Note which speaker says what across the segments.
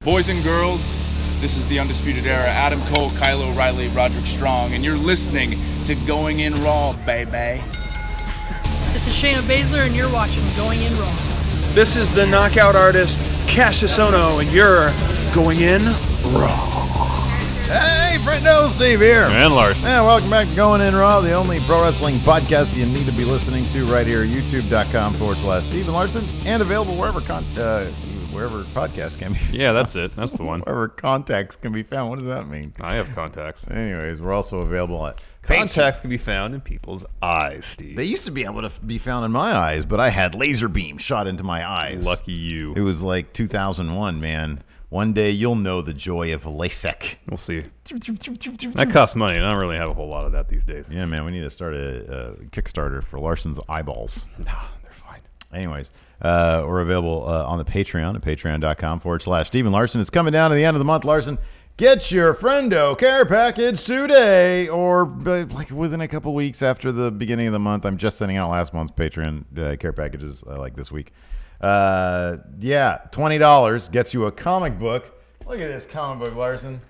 Speaker 1: Boys and girls, this is the Undisputed Era. Adam Cole, Kyle O'Reilly, Roderick Strong, and you're listening to Going In Raw, baby.
Speaker 2: This is Shayna Baszler, and you're watching Going In Raw.
Speaker 3: This is the knockout artist, Cassius Ohno, and you're Going In Raw.
Speaker 4: Hey, friendo, Steve here.
Speaker 5: And Larson.
Speaker 4: And welcome back to Going In Raw, the only pro wrestling podcast you need to be listening to right here, youtube.com/Steve and Larson, and available wherever podcasts can be found.
Speaker 5: Yeah, that's it. That's the one.
Speaker 4: Wherever contacts can be found. What does that mean?
Speaker 5: I have contacts.
Speaker 4: Anyways, we're also available at
Speaker 5: Contacts can be found in people's eyes, Steve.
Speaker 4: They used to be able to be found in my eyes, but I had laser beam shot into my eyes.
Speaker 5: Lucky you.
Speaker 4: It was like 2001, man. One day you'll know the joy of LASIK.
Speaker 5: We'll see. That costs money, and I don't really have a whole lot of that these days.
Speaker 4: Yeah, man, we need to start a Kickstarter for Larson's eyeballs.
Speaker 5: Nah, they're fine.
Speaker 4: Anyways, we're available on the Patreon at patreon.com/Stephen Larson. It's coming down to the end of the month, Larson. Get your friendo care package today, or like within a couple weeks after the beginning of the month. I'm just sending out last month's Patreon care packages like this week. Yeah, $20 gets you a comic book. Look at this comic book, Larson.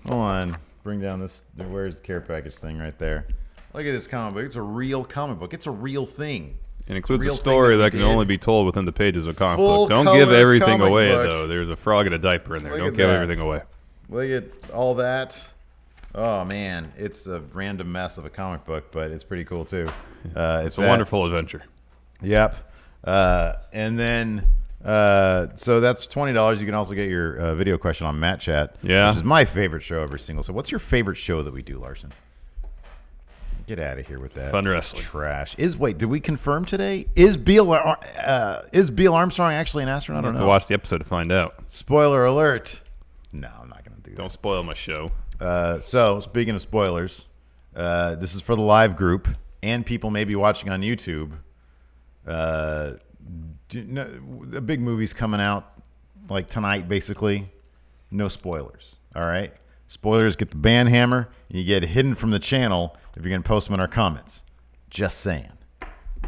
Speaker 4: Hold on, bring down this. Where's the care package thing right there? Look at this comic book. It's a real comic book. It's a real thing.
Speaker 5: It includes a story that can only be told within the pages of a comic book. Don't
Speaker 4: Full-color
Speaker 5: give everything
Speaker 4: comic
Speaker 5: away,
Speaker 4: book.
Speaker 5: though. There's a frog in a diaper in there.
Speaker 4: Look
Speaker 5: Don't
Speaker 4: at
Speaker 5: give
Speaker 4: that.
Speaker 5: everything away.
Speaker 4: Look at all that. Oh, man. It's a random mess of a comic book, but it's pretty cool, too.
Speaker 5: It's a wonderful adventure.
Speaker 4: Yep. And then, so that's $20. You can also get your video question on Matt Chat,
Speaker 5: Yeah.
Speaker 4: which is my favorite show every single. So what's your favorite show that we do, Larson? Get out of here with that.
Speaker 5: Fun wrestling.
Speaker 4: Trash. Did we confirm today? Is Beal Armstrong actually an astronaut? I don't
Speaker 5: To
Speaker 4: know.
Speaker 5: watch the episode to find out.
Speaker 4: Spoiler alert. No, I'm not going to do that.
Speaker 5: Don't spoil my show.
Speaker 4: So, speaking of spoilers, this is for the live group and people maybe watching on YouTube. The big movie's coming out like tonight, basically. No spoilers. All right? Spoilers get the band hammer, and you get hidden from the channel if you're going to post them in our comments. Just saying.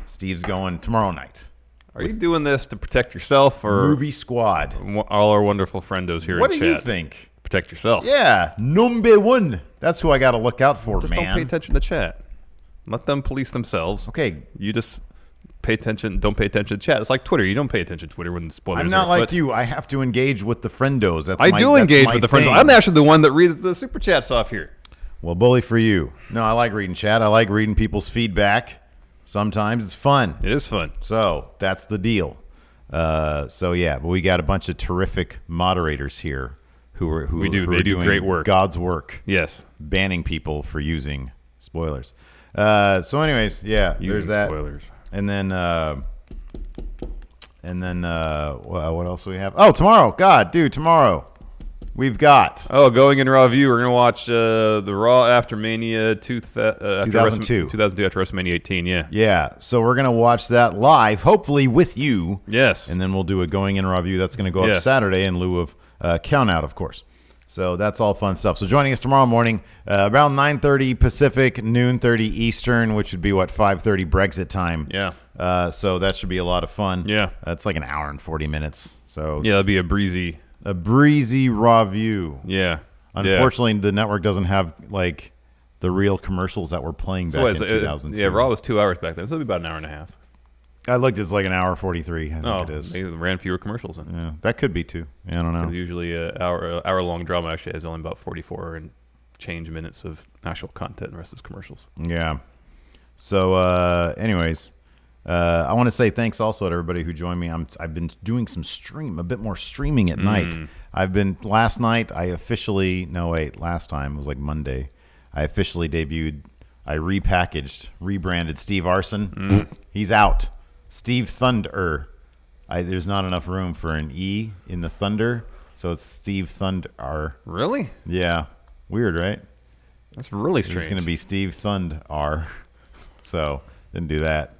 Speaker 4: Steve's going tomorrow night.
Speaker 5: Are you doing this to protect yourself or
Speaker 4: Movie Squad.
Speaker 5: all our wonderful friendos here
Speaker 4: What
Speaker 5: in
Speaker 4: do
Speaker 5: chat?
Speaker 4: you think?
Speaker 5: Protect yourself.
Speaker 4: Yeah, number one. That's who I got to look out for,
Speaker 5: Just
Speaker 4: man.
Speaker 5: don't pay attention to chat. Let them police themselves.
Speaker 4: Okay.
Speaker 5: You just pay attention. Don't pay attention to chat. It's like Twitter. You don't pay attention to Twitter when spoilers
Speaker 4: I'm not
Speaker 5: are
Speaker 4: like
Speaker 5: afoot.
Speaker 4: you. I have to engage with the friendos. That's
Speaker 5: I do engage
Speaker 4: my
Speaker 5: with the friends.
Speaker 4: thing.
Speaker 5: I'm actually the one that reads the super chats off here.
Speaker 4: Well, bully for you. No, I like reading chat. I like reading people's feedback. Sometimes it's fun.
Speaker 5: It is fun.
Speaker 4: So that's the deal. So yeah, but we got a bunch of terrific moderators here who
Speaker 5: They do
Speaker 4: doing
Speaker 5: great work.
Speaker 4: God's work.
Speaker 5: Yes.
Speaker 4: Banning people for using spoilers. So anyways, yeah,
Speaker 5: Using
Speaker 4: there's that.
Speaker 5: spoilers.
Speaker 4: And then what else do we have? Oh, tomorrow. God, dude, tomorrow. We've got
Speaker 5: Going in Raw View, we're going to watch the Raw after Mania
Speaker 4: 2002.
Speaker 5: 2002 after WrestleMania 18, yeah.
Speaker 4: Yeah, so we're going to watch that live, hopefully with you.
Speaker 5: Yes.
Speaker 4: And then we'll do a Going In Raw View. That's going to go up
Speaker 5: Yes.
Speaker 4: Saturday in lieu of Count Out, of course. So that's all fun stuff. So joining us tomorrow morning, around 9:30 Pacific, noon 30 Eastern, which would be, 5:30 Brexit time.
Speaker 5: Yeah.
Speaker 4: So that should be a lot of fun.
Speaker 5: Yeah.
Speaker 4: It's like an hour and 40 minutes. So
Speaker 5: Yeah, that'll be a breezy.
Speaker 4: Raw View.
Speaker 5: Yeah.
Speaker 4: Unfortunately, the network doesn't have, the real commercials that were playing back in 2002.
Speaker 5: Yeah, Raw was 2 hours back then. So it'll be about an hour and a half.
Speaker 4: I looked, it's like an hour 43, I think
Speaker 5: Oh,
Speaker 4: it is.
Speaker 5: they ran fewer commercials then.
Speaker 4: Yeah, that could be too. Yeah, I don't know.
Speaker 5: Usually an hour-long drama actually has only about 44 and change minutes of actual content and the rest is commercials.
Speaker 4: Yeah. So, anyways, I want to say thanks also to everybody who joined me. I've been doing a bit more streaming at night. Last time, it was like Monday, I officially debuted, I rebranded Steve Arson. He's out. Steve Thunder. There's not enough room for an E in the Thunder, so it's Steve Thunder.
Speaker 5: Really?
Speaker 4: Yeah. Weird, right?
Speaker 5: That's really strange.
Speaker 4: It's going to be Steve Thunder. So, didn't do that.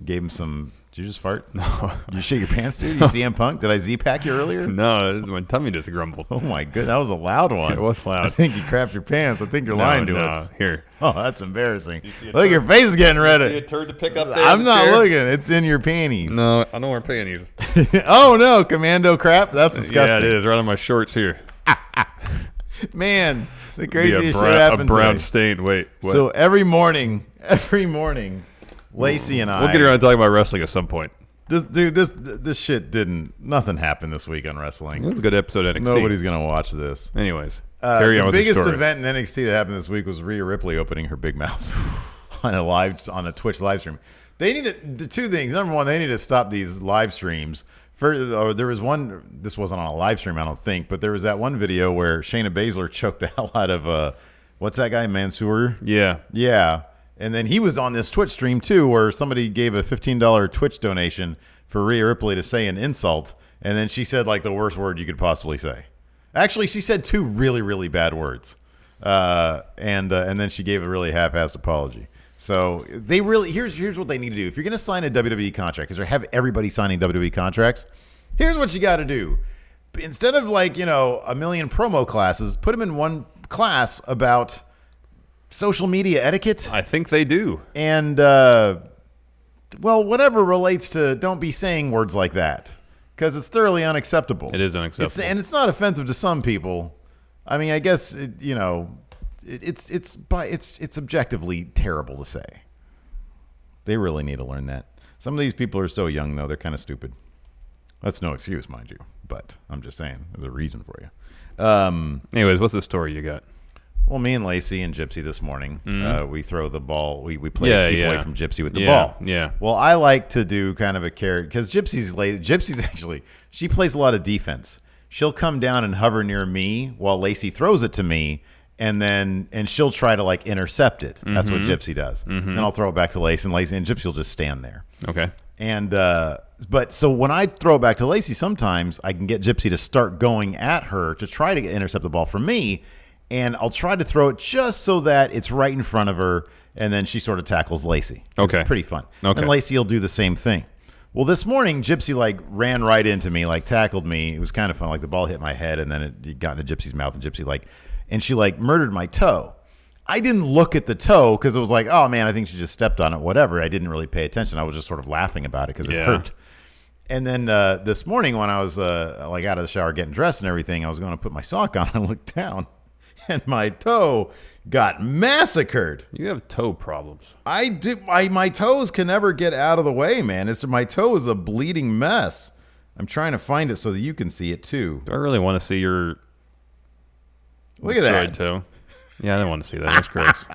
Speaker 4: Gave him some... Did you just fart?
Speaker 5: No.
Speaker 4: You shit your pants, dude? You CM Punk? Did I Z-pack you earlier?
Speaker 5: No, my tummy just grumbled.
Speaker 4: Oh, my good. That was a loud one.
Speaker 5: It was loud.
Speaker 4: I think you crapped your pants. I think you're lying to us.
Speaker 5: Here.
Speaker 4: Oh, that's embarrassing. Look, your face is getting red.
Speaker 5: See a turd to pick up there?
Speaker 4: I'm
Speaker 5: in the
Speaker 4: not
Speaker 5: chair?
Speaker 4: looking. It's in your panties.
Speaker 5: No, I don't wear panties.
Speaker 4: Oh no, commando crap. That's disgusting.
Speaker 5: Yeah, it is. Right on my shorts here.
Speaker 4: Man, the
Speaker 5: Be
Speaker 4: craziest shit
Speaker 5: a
Speaker 4: happened
Speaker 5: brown
Speaker 4: today.
Speaker 5: stain. Wait. What?
Speaker 4: So every morning, Lacey and I.
Speaker 5: We'll get around to talking about wrestling at some point.
Speaker 4: This shit nothing happened this week on wrestling.
Speaker 5: It was a good episode of NXT.
Speaker 4: Nobody's gonna watch this.
Speaker 5: Anyways, carry on
Speaker 4: the
Speaker 5: with the
Speaker 4: biggest
Speaker 5: story.
Speaker 4: event in NXT that happened this week was Rhea Ripley opening her big mouth on a Twitch live stream. They need to two things. Number one, they need to stop these live streams. There was one. This wasn't on a live stream, I don't think, but there was that one video where Shayna Baszler choked the hell out of what's that guy, Mansoor? Yeah. And then he was on this Twitch stream too, where somebody gave a $15 Twitch donation for Rhea Ripley to say an insult, and then she said like the worst word you could possibly say. Actually, she said two really, really bad words, and then she gave a really half-assed apology. So they really here's what they need to do. If you're going to sign a WWE contract, because they have everybody signing WWE contracts, here's what you got to do. Instead of a million promo classes, put them in one class about social media etiquette.
Speaker 5: I think they do.
Speaker 4: And whatever relates to don't be saying words like that, because it's thoroughly unacceptable.
Speaker 5: It is unacceptable,
Speaker 4: and it's not offensive to some people. I mean, I guess it's objectively terrible to say. They really need to learn that. Some of these people are so young, though. They're kind of stupid. That's no excuse, mind you, but I'm just saying there's a reason for you.
Speaker 5: Anyways, what's the story you got?
Speaker 4: Well, me and Lacey and Gypsy this morning, we throw the ball. We play keep away from Gypsy with the ball.
Speaker 5: Yeah.
Speaker 4: Well, I like to do kind of a carrot because Gypsy's actually, she plays a lot of defense. She'll come down and hover near me while Lacey throws it to me, and she'll try to intercept it. That's what Gypsy does. Then I'll throw it back to Lacey, and Gypsy will just stand there.
Speaker 5: Okay.
Speaker 4: And but so when I throw it back to Lacey, sometimes I can get Gypsy to start going at her to try to intercept the ball from me. And I'll try to throw it just so that it's right in front of her, and then she sort of tackles Lacey.
Speaker 5: Okay.
Speaker 4: It's pretty fun.
Speaker 5: Okay.
Speaker 4: And Lacey will do the same thing. Well, this morning, Gypsy ran right into me, tackled me. It was kind of fun. The ball hit my head, and then it got into Gypsy's mouth, and Gypsy and she murdered my toe. I didn't look at the toe because it was oh man, I think she just stepped on it, whatever. I didn't really pay attention. I was just sort of laughing about it because it hurt. And then this morning when I was out of the shower getting dressed and everything, I was going to put my sock on and look down. And my toe got massacred.
Speaker 5: You have toe problems.
Speaker 4: I do. My toes can never get out of the way, man. My toe is a bleeding mess. I'm trying to find it so that you can see it too.
Speaker 5: Do I really want to see your
Speaker 4: Look at that
Speaker 5: toe? Yeah, I don't want to see that. That's gross.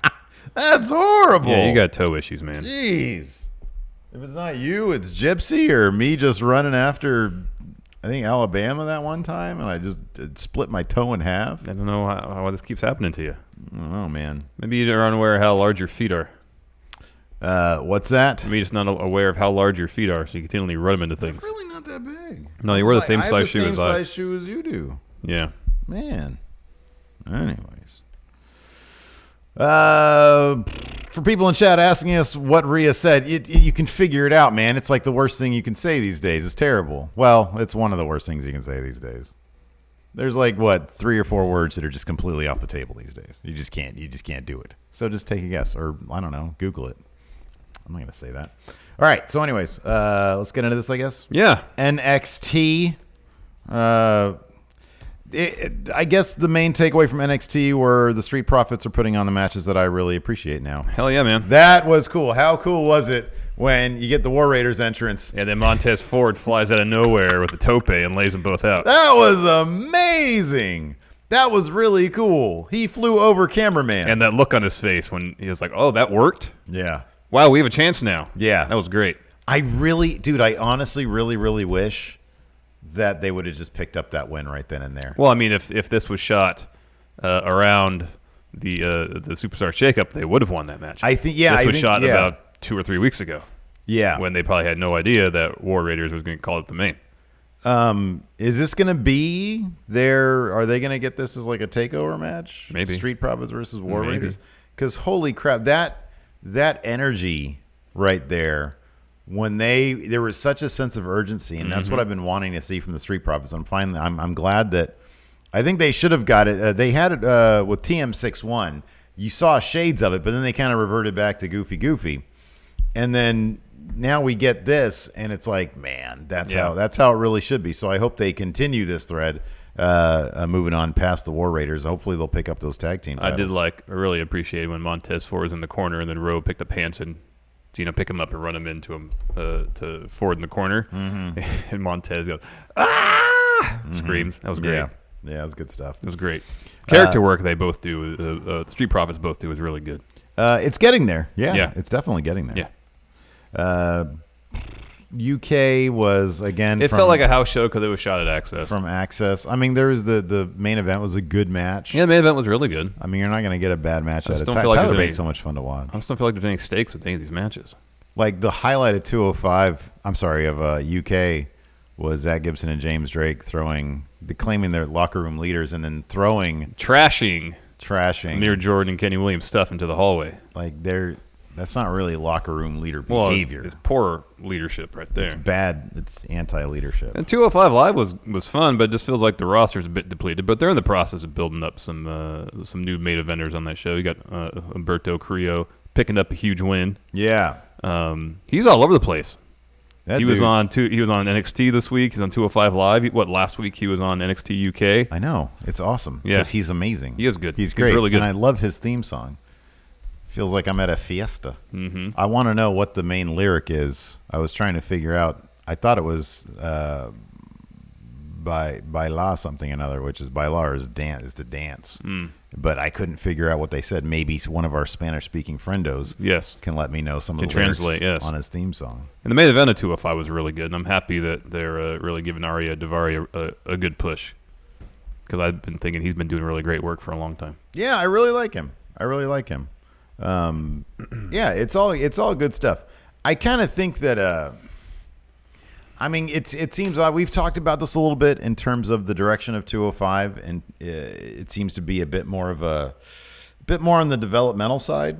Speaker 4: That's horrible.
Speaker 5: Yeah, you got toe issues, man.
Speaker 4: Jeez. If it's not you, it's Gypsy or me just running after, I think, Alabama that one time, and I just split my toe in half.
Speaker 5: I don't know how this keeps happening to you.
Speaker 4: I don't know, man.
Speaker 5: Maybe you're unaware how large your feet are.
Speaker 4: What's that?
Speaker 5: Maybe you're just not aware of how large your feet are, so you continually run them into things.
Speaker 4: They're really not that big.
Speaker 5: No, you wear the same size shoe as I.
Speaker 4: I have the same size shoe as you do.
Speaker 5: Yeah.
Speaker 4: Man. Anyways. For people in chat asking us what Rhea said, you can figure it out, man. It's the worst thing you can say these days. It's terrible. Well, it's one of the worst things you can say these days. There's 3 or 4 words that are just completely off the table these days. You just can't do it. So just take a guess, or I don't know, Google it. I'm not gonna say that. All right. So, anyways, let's get into this, I guess.
Speaker 5: Yeah.
Speaker 4: NXT. I guess the main takeaway from NXT were the Street Profits are putting on the matches that I really appreciate now.
Speaker 5: Hell yeah, man.
Speaker 4: That was cool. How cool was it when you get the War Raiders entrance?
Speaker 5: Yeah, then Montez Ford flies out of nowhere with a tope and lays them both out.
Speaker 4: That was amazing. That was really cool. He flew over cameraman.
Speaker 5: And that look on his face when he was like, oh, that worked?
Speaker 4: Yeah.
Speaker 5: Wow, we have a chance now.
Speaker 4: Yeah.
Speaker 5: That was great.
Speaker 4: I honestly really, really wish that they would have just picked up that win right then and there.
Speaker 5: Well, I mean, if this was shot around the Superstar Shakeup, they would have won that match.
Speaker 4: I think, yeah.
Speaker 5: This was shot about 2 or 3 weeks ago.
Speaker 4: Yeah.
Speaker 5: When they probably had no idea that War Raiders was going to call it the main.
Speaker 4: Is this going to be are they going to get this as a takeover match?
Speaker 5: Maybe.
Speaker 4: Street Profits versus War Raiders? Because holy crap, that energy right there, when there was such a sense of urgency, and that's what I've been wanting to see from the Street Profits. I'm glad that I think they should have got it. They had it with TM61. You saw shades of it, but then they kind of reverted back to goofy. and then now we get this, and it's like, man, that's how it really should be. So I hope they continue this thread, moving on past the War Raiders. Hopefully they'll pick up those tag team titles.
Speaker 5: I really appreciated when Montez Ford was in the corner, and then Rowe picked up Hanson to pick him up and run him into him to Ford in the corner, and Montez goes screams. That was great.
Speaker 4: Yeah, that was good stuff.
Speaker 5: It was great. Character work they both do. The Street Profits both do is really good.
Speaker 4: It's getting there. Yeah, it's definitely getting there.
Speaker 5: Yeah.
Speaker 4: UK was again.
Speaker 5: It felt like a house show because it was shot at Access.
Speaker 4: From Access. I mean, there was the main event was a good match.
Speaker 5: Yeah, the main event was really good.
Speaker 4: I mean, you're not going to get a bad match out of
Speaker 5: don't feel like
Speaker 4: Tyler Bate's so much fun to watch.
Speaker 5: I just don't feel like there's any stakes with any of these matches.
Speaker 4: Like the highlight of 205, of UK was Zach Gibson and James Drake claiming they're locker room leaders and then trashing
Speaker 5: Amir Jordan and Kenny Williams stuff into the hallway.
Speaker 4: Like that's not really locker room leader behavior.
Speaker 5: It's poor leadership right there.
Speaker 4: It's bad. It's anti-leadership.
Speaker 5: And 205 Live was fun, but it just feels like the roster's a bit depleted. But they're in the process of building up some new main eventers on that show. You got Umberto Carrillo picking up a huge win.
Speaker 4: Yeah.
Speaker 5: He's all over the place.
Speaker 4: He was
Speaker 5: on NXT this week. He's on 205 Live. Last week he was on NXT UK.
Speaker 4: I know. It's awesome.
Speaker 5: Yeah.
Speaker 4: Because he's amazing.
Speaker 5: He is good.
Speaker 4: He's great.
Speaker 5: He's really good.
Speaker 4: And I love his theme song. Feels like I'm at a fiesta.
Speaker 5: Mm-hmm.
Speaker 4: I want to know what the main lyric is. I was trying to figure out. I thought it was Bailar something another, which is Bailar is to dance. But I couldn't figure out what they said. Maybe one of our Spanish-speaking friendos can let me know some of the lyrics on his theme song.
Speaker 5: And the main event of 205 was really good, and I'm happy that they're really giving Arya Daivari a good push, because I've been thinking he's been doing really great work for a long time.
Speaker 4: Yeah, I really like him. Yeah, it's all good stuff. I kind of think that I mean, it seems like we've talked about this a little bit in terms of the direction of 205, and it seems to be a bit more on the developmental side,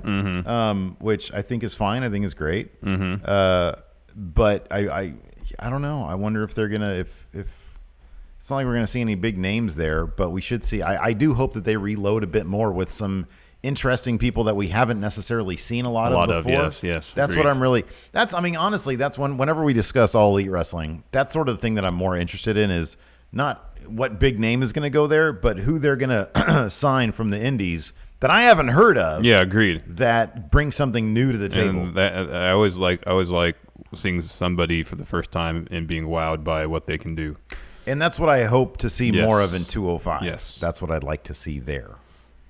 Speaker 4: which I think is fine. I think is great. But I don't know. I wonder if they're gonna if it's not like we're gonna see any big names there, but we should see. I do hope that they reload a bit more with some interesting people that we haven't necessarily seen a lot of before.
Speaker 5: Yes.
Speaker 4: That's
Speaker 5: agreed.
Speaker 4: what I'm really. I mean, honestly, that's whenever we discuss All Elite Wrestling, that's sort of the thing that I'm more interested in is not what big name is going to go there, but who they're going to sign from the indies that I haven't heard of.
Speaker 5: Yeah, agreed.
Speaker 4: That brings something new to the table.
Speaker 5: And I always like seeing somebody for the first time and being wowed by what they can do.
Speaker 4: And that's what I hope to see more of in 205.
Speaker 5: Yes.
Speaker 4: That's what I'd like to see there.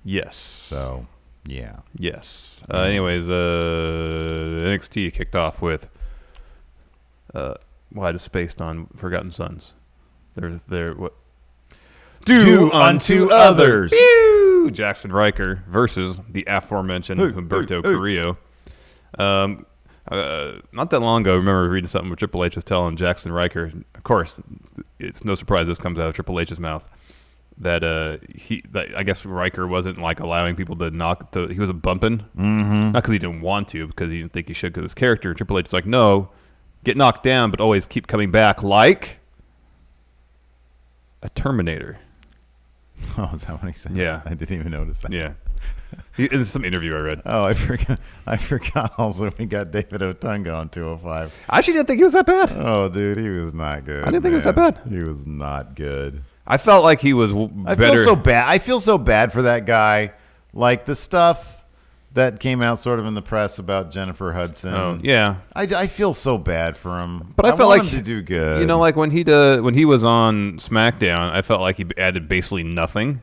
Speaker 5: Yes.
Speaker 4: So, yeah.
Speaker 5: Yes. Anyways, NXT kicked off with I just spaced on Forgotten Sons. They're what?
Speaker 4: Do unto others.
Speaker 5: Pew! Jackson Riker versus the aforementioned Humberto Carrillo. Not that long ago, I remember reading something where Triple H was telling Jackson Riker. Of course, it's no surprise this comes out of Triple H's mouth. That I guess Riker wasn't like allowing people to knock. He was bumping, not because he didn't want to, because he didn't think he should. Because his character, Triple H, is like, no, get knocked down, but always keep coming back, like a Terminator.
Speaker 4: Oh, is that what he said?
Speaker 5: Yeah,
Speaker 4: I didn't even notice that.
Speaker 5: Yeah, in some interview I read.
Speaker 4: Oh, I forgot. Also, we got David Otunga on 205.
Speaker 5: I actually didn't think he was that bad.
Speaker 4: Oh, dude, he was not good.
Speaker 5: I didn't think he was that bad.
Speaker 4: He was not good.
Speaker 5: I felt like he was better.
Speaker 4: I feel so bad. I feel so bad for that guy. Like the stuff that came out sort of in the press about Jennifer Hudson.
Speaker 5: Oh, yeah.
Speaker 4: I feel so bad for him.
Speaker 5: But I felt
Speaker 4: want
Speaker 5: like
Speaker 4: him to do good.
Speaker 5: You know, like when he was on SmackDown, I felt like he added basically nothing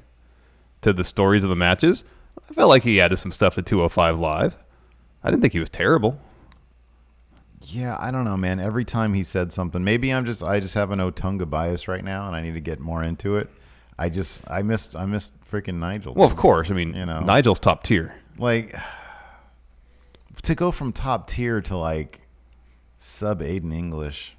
Speaker 5: to the stories of the matches. I felt like he added some stuff to 205 Live. I didn't think he was terrible.
Speaker 4: Yeah, I don't know, man. Every time he said something, maybe I just have an Otunga bias right now, and I need to get more into it. I missed freaking Nigel.
Speaker 5: Well, of course. I mean, Nigel's top tier.
Speaker 4: Like, to go from top tier to like sub Aiden English.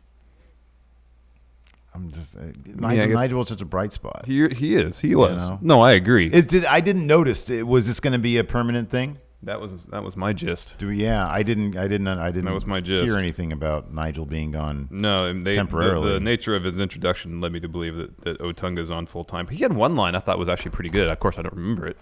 Speaker 4: I'm just Nigel was such a bright spot.
Speaker 5: He is. He was. You know? No, I agree.
Speaker 4: I didn't notice. Was this going to be a permanent thing?
Speaker 5: That was my gist.
Speaker 4: I didn't.
Speaker 5: That was my gist.
Speaker 4: Hear anything about Nigel being gone?
Speaker 5: No,
Speaker 4: temporarily.
Speaker 5: The nature of his introduction led me to believe that Otunga's on full time. He had one line I thought was actually pretty good. Of course, I don't remember it,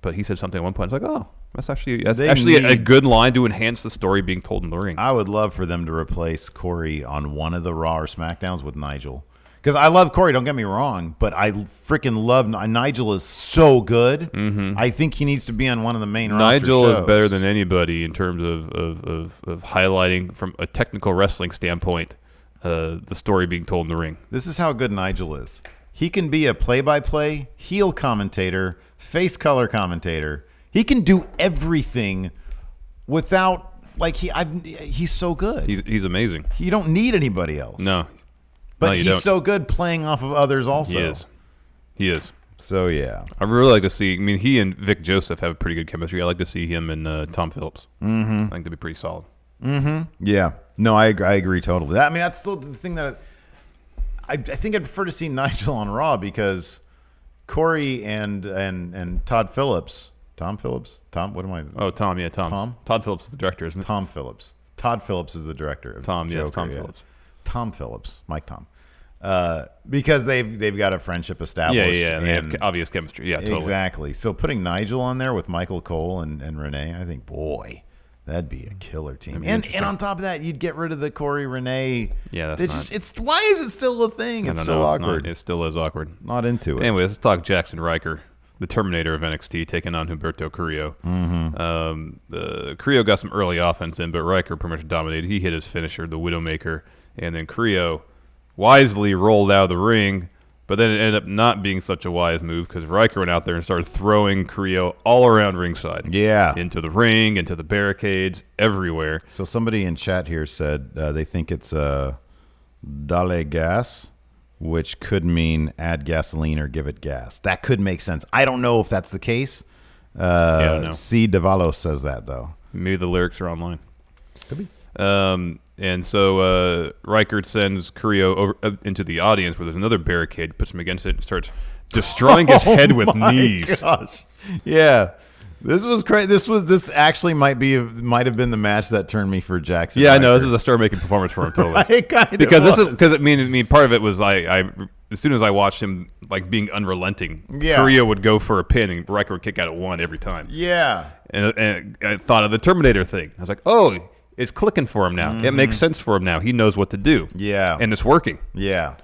Speaker 5: but he said something at one point. It's like, oh, That's actually
Speaker 4: They
Speaker 5: a good line to enhance the story being told in the ring.
Speaker 4: I would love for them to replace Corey on one of the Raw or SmackDowns with Nigel. Because I love Corey, don't get me wrong, but I freaking love Nigel is so good. Mm-hmm. I think he needs to be on one of the main roster
Speaker 5: Nigel
Speaker 4: shows.
Speaker 5: is better than anybody in terms of highlighting from a technical wrestling standpoint the story being told in the ring.
Speaker 4: This is how good Nigel is. He can be a play-by-play, heel commentator, face color commentator. He can do everything without he's so good.
Speaker 5: He's amazing.
Speaker 4: You don't need anybody else.
Speaker 5: No.
Speaker 4: But
Speaker 5: No, you
Speaker 4: he's
Speaker 5: don't.
Speaker 4: so good playing off of others also.
Speaker 5: He is.
Speaker 4: So, yeah.
Speaker 5: I really like to see. I mean, he and Vic Joseph have pretty good chemistry. I like to see him and Tom Phillips. Mm-hmm. I think they'd be pretty solid.
Speaker 4: Mm-hmm. Yeah. No, I agree totally. That's still the thing that I think I'd prefer to see Nigel on Raw because Corey and Todd Phillips. Tom Phillips? Tom? What am I?
Speaker 5: Oh, Tom. Yeah, Tom.
Speaker 4: Tom?
Speaker 5: Todd Phillips is the director, isn't it?
Speaker 4: Tom Phillips. Todd Phillips is the director. Of
Speaker 5: Tom.
Speaker 4: Joker,
Speaker 5: Yes, Tom
Speaker 4: yeah.
Speaker 5: Phillips.
Speaker 4: Tom Phillips. Mike Tom. Because they've got a friendship established.
Speaker 5: Yeah. They have obvious chemistry. Yeah, totally.
Speaker 4: Exactly. So putting Nigel on there with Michael Cole and Renee, I think, boy, that'd be a killer team. And on top of that, you'd get rid of the Corey Renee.
Speaker 5: Yeah,
Speaker 4: why is it still a thing? It's still awkward.
Speaker 5: It still is awkward.
Speaker 4: Not into it.
Speaker 5: Anyway, let's talk Jackson Riker, the Terminator of NXT, taking on Humberto Carrillo. Mm-hmm. Carrillo got some early offense in, but Riker pretty much dominated. He hit his finisher, the Widowmaker, and then Carrillo wisely rolled out of the ring, but then it ended up not being such a wise move because Riker went out there and started throwing Carrillo all around ringside.
Speaker 4: Yeah.
Speaker 5: Into the ring, into the barricades, everywhere.
Speaker 4: So somebody in chat here said they think it's Dale Gas, which could mean add gasoline or give it gas. That could make sense. I don't know if that's the case.
Speaker 5: I don't know.
Speaker 4: C. Davalos says that, though.
Speaker 5: Maybe the lyrics are online.
Speaker 4: Could be.
Speaker 5: And so Riker sends Carrillo over into the audience where there's another barricade, puts him against it, and starts destroying his head with knees.
Speaker 4: Gosh. Yeah. This was crazy. This actually might have been the match that turned me for Jackson.
Speaker 5: Yeah,
Speaker 4: Riker.
Speaker 5: I know. This is a star-making performance for him, totally.
Speaker 4: It kind of
Speaker 5: because
Speaker 4: was.
Speaker 5: I mean, part of it was I as soon as I watched him like being unrelenting, Carrillo would go for a pin and Riker would kick out at one every time.
Speaker 4: Yeah.
Speaker 5: And I thought of the Terminator thing. I was like, oh, it's clicking for him now. Mm-hmm. It makes sense for him now. He knows what to do.
Speaker 4: Yeah.
Speaker 5: And it's working.
Speaker 4: Yeah.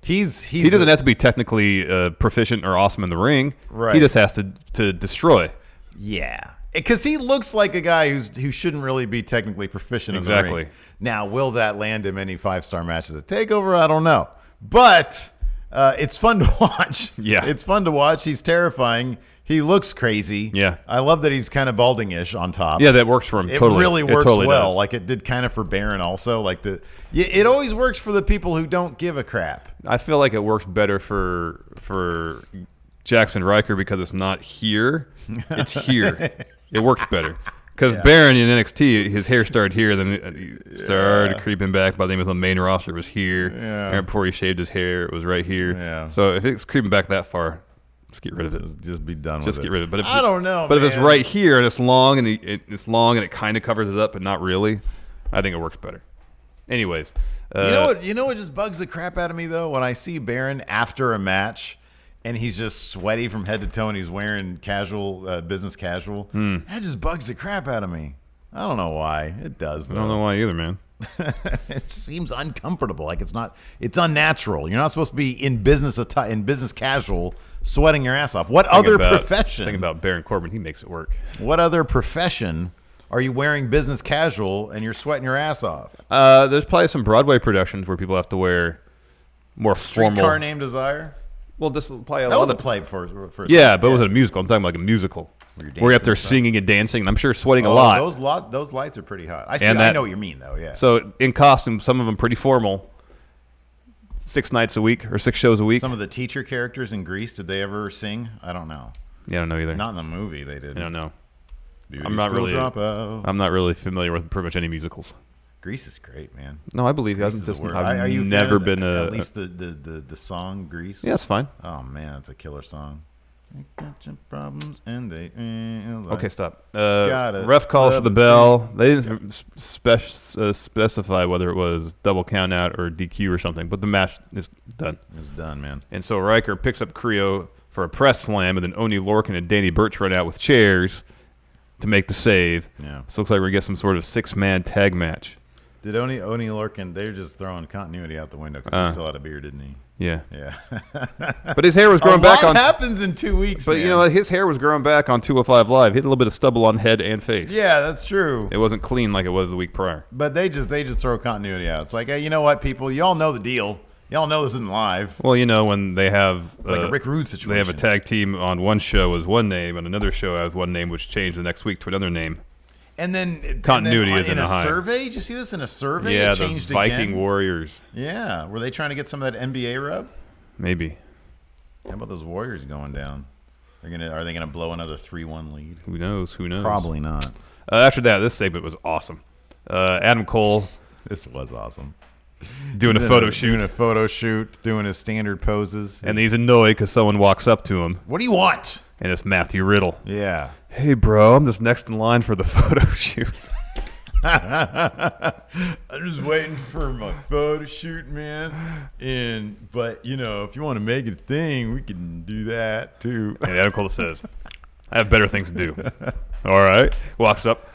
Speaker 4: He
Speaker 5: doesn't have to be technically proficient or awesome in the ring.
Speaker 4: Right.
Speaker 5: He just has to destroy.
Speaker 4: Yeah. Because he looks like a guy who shouldn't really be technically proficient in the ring. Now, will that land him any 5-star matches at TakeOver? I don't know. But it's fun to watch.
Speaker 5: Yeah.
Speaker 4: It's fun to watch. He's terrifying. He looks crazy.
Speaker 5: Yeah.
Speaker 4: I love that he's kind of balding-ish on top.
Speaker 5: Yeah, that works for him.
Speaker 4: It
Speaker 5: totally.
Speaker 4: really works
Speaker 5: totally
Speaker 4: well.
Speaker 5: Does.
Speaker 4: Like it did kind of for Baron also. It always works for the people who don't give a crap.
Speaker 5: I feel like it works better for Jackson Riker because it's not here. It's here. It works better. Because Baron in NXT, his hair started here, then it started creeping back. By the time of the main roster, it was here.
Speaker 4: Yeah.
Speaker 5: And before he shaved his hair, it was right here.
Speaker 4: Yeah.
Speaker 5: So if it's creeping back that far, just get rid of it.
Speaker 4: Just be done with it.
Speaker 5: Just get rid of it. But if
Speaker 4: I don't know,
Speaker 5: But if it's
Speaker 4: man.
Speaker 5: right here and it's long and it kind of covers it up, but not really, I think it works better. Anyways,
Speaker 4: You know what just bugs the crap out of me though? When I see Baron after a match and he's just sweaty from head to toe and he's wearing casual, business casual, that just bugs the crap out of me. I don't know why. It does though.
Speaker 5: I don't know why either, man.
Speaker 4: It seems uncomfortable. Like it's unnatural. You're not supposed to be in business casual sweating your ass off. What other profession?
Speaker 5: Think about Baron Corbin. He makes it work.
Speaker 4: What other profession are you wearing business casual and you're sweating your ass off?
Speaker 5: There's probably some Broadway productions where people have to wear more formal.
Speaker 4: Streetcar Named Desire?
Speaker 5: Well, this will probably
Speaker 4: That was a play for
Speaker 5: yeah, but it was a musical. I'm talking about like a musical
Speaker 4: Where
Speaker 5: where you're up there singing and dancing, and I'm sure sweating a
Speaker 4: Oh,
Speaker 5: lot.
Speaker 4: those lights are pretty hot. I know what you mean though. Yeah.
Speaker 5: So in costume, some of them pretty formal. 6 nights a week or 6 shows a week.
Speaker 4: Some of the teacher characters in Grease, did they ever sing? I don't know.
Speaker 5: Yeah, I don't know either.
Speaker 4: Not in the movie, they did.
Speaker 5: I don't know.
Speaker 4: Beauty
Speaker 5: I'm not
Speaker 4: School
Speaker 5: really.
Speaker 4: Dropout.
Speaker 5: I'm not really familiar with pretty much any musicals.
Speaker 4: Grease is great, man.
Speaker 5: No, I believe
Speaker 4: Grease
Speaker 5: you.
Speaker 4: is the word.
Speaker 5: I've
Speaker 4: Are you a fan
Speaker 5: never
Speaker 4: of
Speaker 5: been
Speaker 4: at least the song Grease?
Speaker 5: Yeah, it's fine.
Speaker 4: Oh man, it's a killer song. I got your problems and they
Speaker 5: Okay, stop.
Speaker 4: Gotta
Speaker 5: Ref calls for
Speaker 4: love
Speaker 5: the
Speaker 4: the
Speaker 5: bell. They didn't specify whether it was double count out or DQ or something, but the match is done.
Speaker 4: It was done, man.
Speaker 5: And so Riker picks up Carrillo for a press slam, and then Oni Lorcan and Danny Burch run out with chairs. to make the save.
Speaker 4: Yeah.
Speaker 5: So it looks like we're going to get some sort of 6-man tag match.
Speaker 4: Did Oni Lorcan, they're just throwing continuity out the window because he still had a beard, didn't he?
Speaker 5: Yeah.
Speaker 4: Yeah.
Speaker 5: But his hair was growing back on.
Speaker 4: What happens in 2 weeks,
Speaker 5: But
Speaker 4: man.
Speaker 5: you know what? His hair was growing back on 205 Live. He had a little bit of stubble on head and face.
Speaker 4: Yeah, that's true.
Speaker 5: It wasn't clean like it was the week prior.
Speaker 4: But they just throw continuity out. It's like, hey, you know what, people? Y'all know the deal. Y'all know this isn't live.
Speaker 5: Well, you know, when they have...
Speaker 4: It's like a Rick Rude situation.
Speaker 5: They have a tag team on one show as one name, and another show has one name, which changed the next week to another name.
Speaker 4: And then
Speaker 5: continuity is
Speaker 4: in
Speaker 5: in
Speaker 4: a
Speaker 5: the high.
Speaker 4: survey. Did you see this in a survey?
Speaker 5: Yeah,
Speaker 4: it
Speaker 5: the
Speaker 4: changed
Speaker 5: Viking
Speaker 4: again?
Speaker 5: Warriors.
Speaker 4: Yeah, were they trying to get some of that NBA rub?
Speaker 5: Maybe.
Speaker 4: How about those Warriors going down? Are they gonna blow another 3-1 lead?
Speaker 5: Who knows? Who knows?
Speaker 4: Probably not.
Speaker 5: After that, this segment was awesome. Adam Cole
Speaker 4: This was awesome.
Speaker 5: doing a photo shoot.
Speaker 4: Doing a photo shoot, doing his standard poses.
Speaker 5: And he's annoyed because someone walks up to him,
Speaker 4: What do you want?
Speaker 5: and it's Matthew Riddle.
Speaker 4: Yeah.
Speaker 5: Hey, bro, I'm just next in line for the photo shoot.
Speaker 4: I'm just waiting for my photo shoot, man. But you know, if you want to make it a thing, we can do that too.
Speaker 5: And Adam Cole says, I have better things to do. All right. Walks up.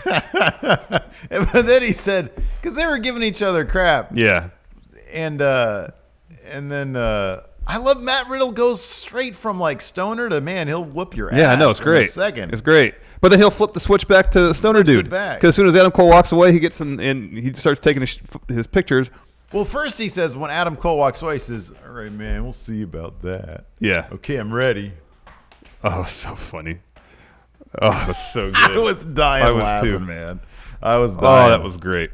Speaker 4: But then he said, because they were giving each other crap,
Speaker 5: Yeah.
Speaker 4: and then I love Matt Riddle goes straight from like stoner to man, he'll whoop your ass.
Speaker 5: Yeah, I know. It's
Speaker 4: in
Speaker 5: great.
Speaker 4: a second.
Speaker 5: It's great. But then he'll flip the switch back to Stoner
Speaker 4: Flips it
Speaker 5: Dude.
Speaker 4: back.
Speaker 5: Because as soon as Adam Cole walks away, he gets in and he starts taking his pictures.
Speaker 4: Well, first he says when Adam Cole walks away, he says, "All right, man, we'll see about that."
Speaker 5: Yeah.
Speaker 4: Okay, I'm ready.
Speaker 5: Oh, so funny. Oh, it was so good.
Speaker 4: I was dying
Speaker 5: I was
Speaker 4: laughing,
Speaker 5: too.
Speaker 4: man. I was dying.
Speaker 5: Oh, that was great.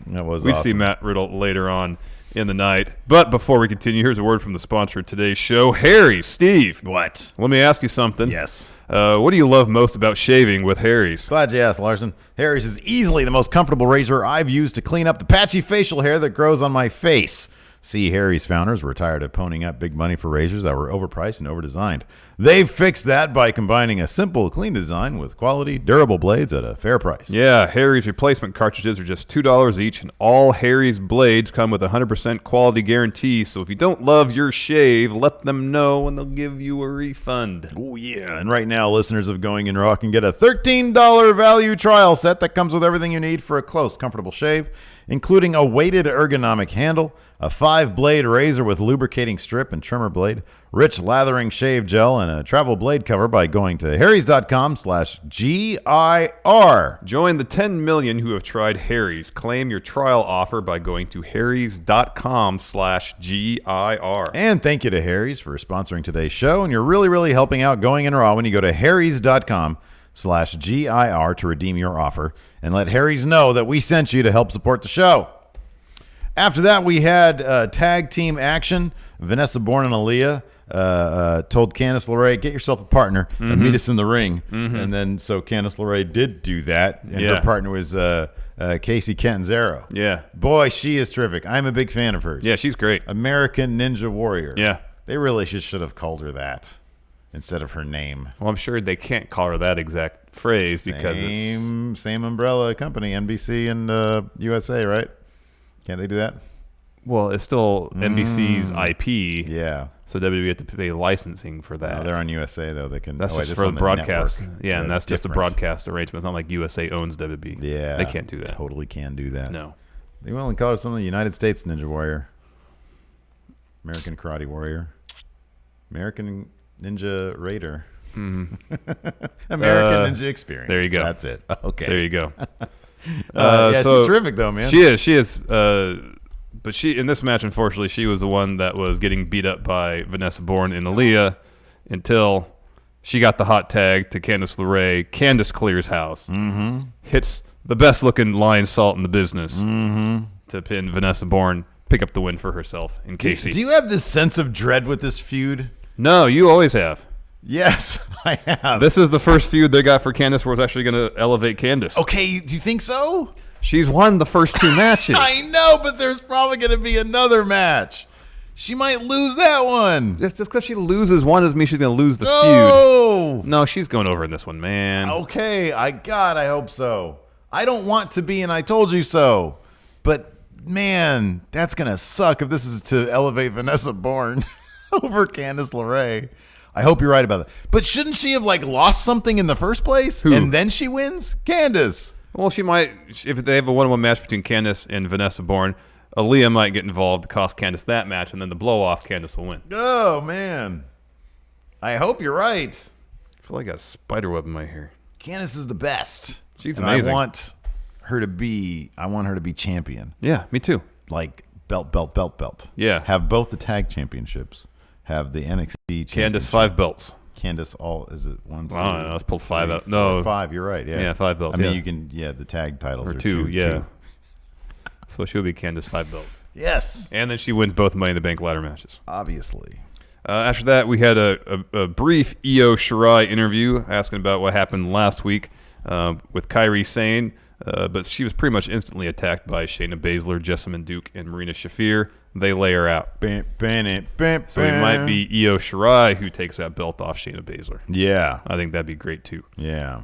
Speaker 4: That was
Speaker 5: We
Speaker 4: awesome.
Speaker 5: see Matt Riddle later on in the night. But before we continue, here's a word from the sponsor of today's show, Harry. Steve,
Speaker 4: What?
Speaker 5: let me ask you something.
Speaker 4: Yes.
Speaker 5: What do you love most about shaving with Harry's?
Speaker 4: Glad you asked, Larson. Harry's is easily the most comfortable razor I've used to clean up the patchy facial hair that grows on my face. See, Harry's founders were tired of ponying up big money for razors that were overpriced and overdesigned. They've fixed that by combining a simple, clean design with quality, durable blades at a fair price.
Speaker 5: Yeah, Harry's replacement cartridges are just $2 each, and all Harry's blades come with a 100% quality guarantee. So if you don't love your shave, let them know and they'll give you a refund.
Speaker 4: Oh, yeah. And right now, listeners of Going In Raw can get a $13 value trial set that comes with everything you need for a close, comfortable shave, including a weighted ergonomic handle, a 5-blade razor with lubricating strip and trimmer blade, rich lathering shave gel, and a travel blade cover by going to harrys.com/GIR.
Speaker 5: Join the 10 million who have tried Harry's. Claim your trial offer by going to harrys.com/GIR.
Speaker 4: And thank you to Harry's for sponsoring today's show. And you're really, really helping out Going In Raw when you go to harrys.com/GIR to redeem your offer and let Harry's know that we sent you to help support the show. After that, we had tag team action. Vanessa Bourne and Aaliyah told Candice LeRae, get yourself a partner and meet us in the ring. And then so Candice LeRae did do that. And her partner was Casey Catanzaro.
Speaker 5: Yeah.
Speaker 4: Boy, she is terrific. I'm a big fan of hers.
Speaker 5: Yeah, she's great.
Speaker 4: American Ninja Warrior.
Speaker 5: Yeah.
Speaker 4: They really should have called her that instead of her name.
Speaker 5: Well, I'm sure they can't call her that exact phrase because it's...
Speaker 4: Same umbrella company, NBC and USA, right? Can't they do that?
Speaker 5: Well, it's still NBC's IP.
Speaker 4: Yeah.
Speaker 5: So WWE have to pay licensing for that.
Speaker 4: No, they're on USA, though. They can.
Speaker 5: That's
Speaker 4: wait,
Speaker 5: just
Speaker 4: this
Speaker 5: for
Speaker 4: on
Speaker 5: the broadcast.
Speaker 4: network.
Speaker 5: Yeah, and that's just a
Speaker 4: different.
Speaker 5: broadcast arrangement. It's not like USA owns WWE.
Speaker 4: Yeah.
Speaker 5: They can't do that.
Speaker 4: Totally can do that.
Speaker 5: No.
Speaker 4: They will call it something United States Ninja Warrior. American Karate Warrior. American Ninja Raider. American Ninja Experience.
Speaker 5: there you go.
Speaker 4: That's it. Okay.
Speaker 5: There you go.
Speaker 4: Yeah,
Speaker 5: so
Speaker 4: she's terrific, though, man.
Speaker 5: She is. But she in this match, unfortunately, she was the one that was getting beat up by Vanessa Bourne and Aaliyah until she got the hot tag to Candice LeRae. Candice clears house. Hits the best-looking lion salt in the business to pin Vanessa Bourne, pick up the win for herself and Casey.
Speaker 4: Do you have this sense of dread with this feud?
Speaker 5: No, you always have.
Speaker 4: Yes, I have.
Speaker 5: This is the first feud they got for Candice where it's actually going to elevate Candice.
Speaker 4: Okay, do you think so?
Speaker 5: She's won the first 2 matches.
Speaker 4: I know, but there's probably going to be another match. She might lose that one.
Speaker 5: Just because she loses one doesn't mean she's going to lose the feud.
Speaker 4: No.
Speaker 5: No, she's going over in this one, man.
Speaker 4: Okay, I hope so. I don't want to be, and I told you so. But, man, that's going to suck if this is to elevate Vanessa Bourne over Candice LeRae. I hope you're right about that. But shouldn't she have like lost something in the first place and then she wins? Candace.
Speaker 5: Well, she might, if they have a 1-on-1 match between Candace and Vanessa Bourne, Aaliyah might get involved, cost Candace that match, and then the blow-off, Candace will win.
Speaker 4: Oh, man. I hope you're right.
Speaker 5: I feel like I got a spider web in my hair.
Speaker 4: Candace is the best.
Speaker 5: She's
Speaker 4: and
Speaker 5: amazing.
Speaker 4: I want her to be champion.
Speaker 5: Yeah, me too.
Speaker 4: Like belt.
Speaker 5: Yeah.
Speaker 4: Have both the tag championships. Have the NXT championship.
Speaker 5: Candace 5 belts.
Speaker 4: Candace is it 1, 2?
Speaker 5: I don't know. Let's pull 5 out.
Speaker 4: 4,
Speaker 5: No.
Speaker 4: 5. You're right. Yeah.
Speaker 5: Yeah, 5 belts.
Speaker 4: I mean,
Speaker 5: yeah.
Speaker 4: you can. Yeah, the tag titles
Speaker 5: or
Speaker 4: are
Speaker 5: 2.
Speaker 4: 2.
Speaker 5: Yeah.
Speaker 4: 2.
Speaker 5: So she'll be Candace 5 belts.
Speaker 4: Yes.
Speaker 5: And then she wins both Money in the Bank ladder matches.
Speaker 4: Obviously.
Speaker 5: After that, we had a brief Io Shirai interview asking about what happened last week with Kairi Sane, but she was pretty much instantly attacked by Shayna Baszler, Jessamine Duke, and Marina Shafir. They lay her out. So it might be Io Shirai who takes that belt off Shayna Baszler.
Speaker 4: Yeah.
Speaker 5: I think that'd be great too.
Speaker 4: Yeah.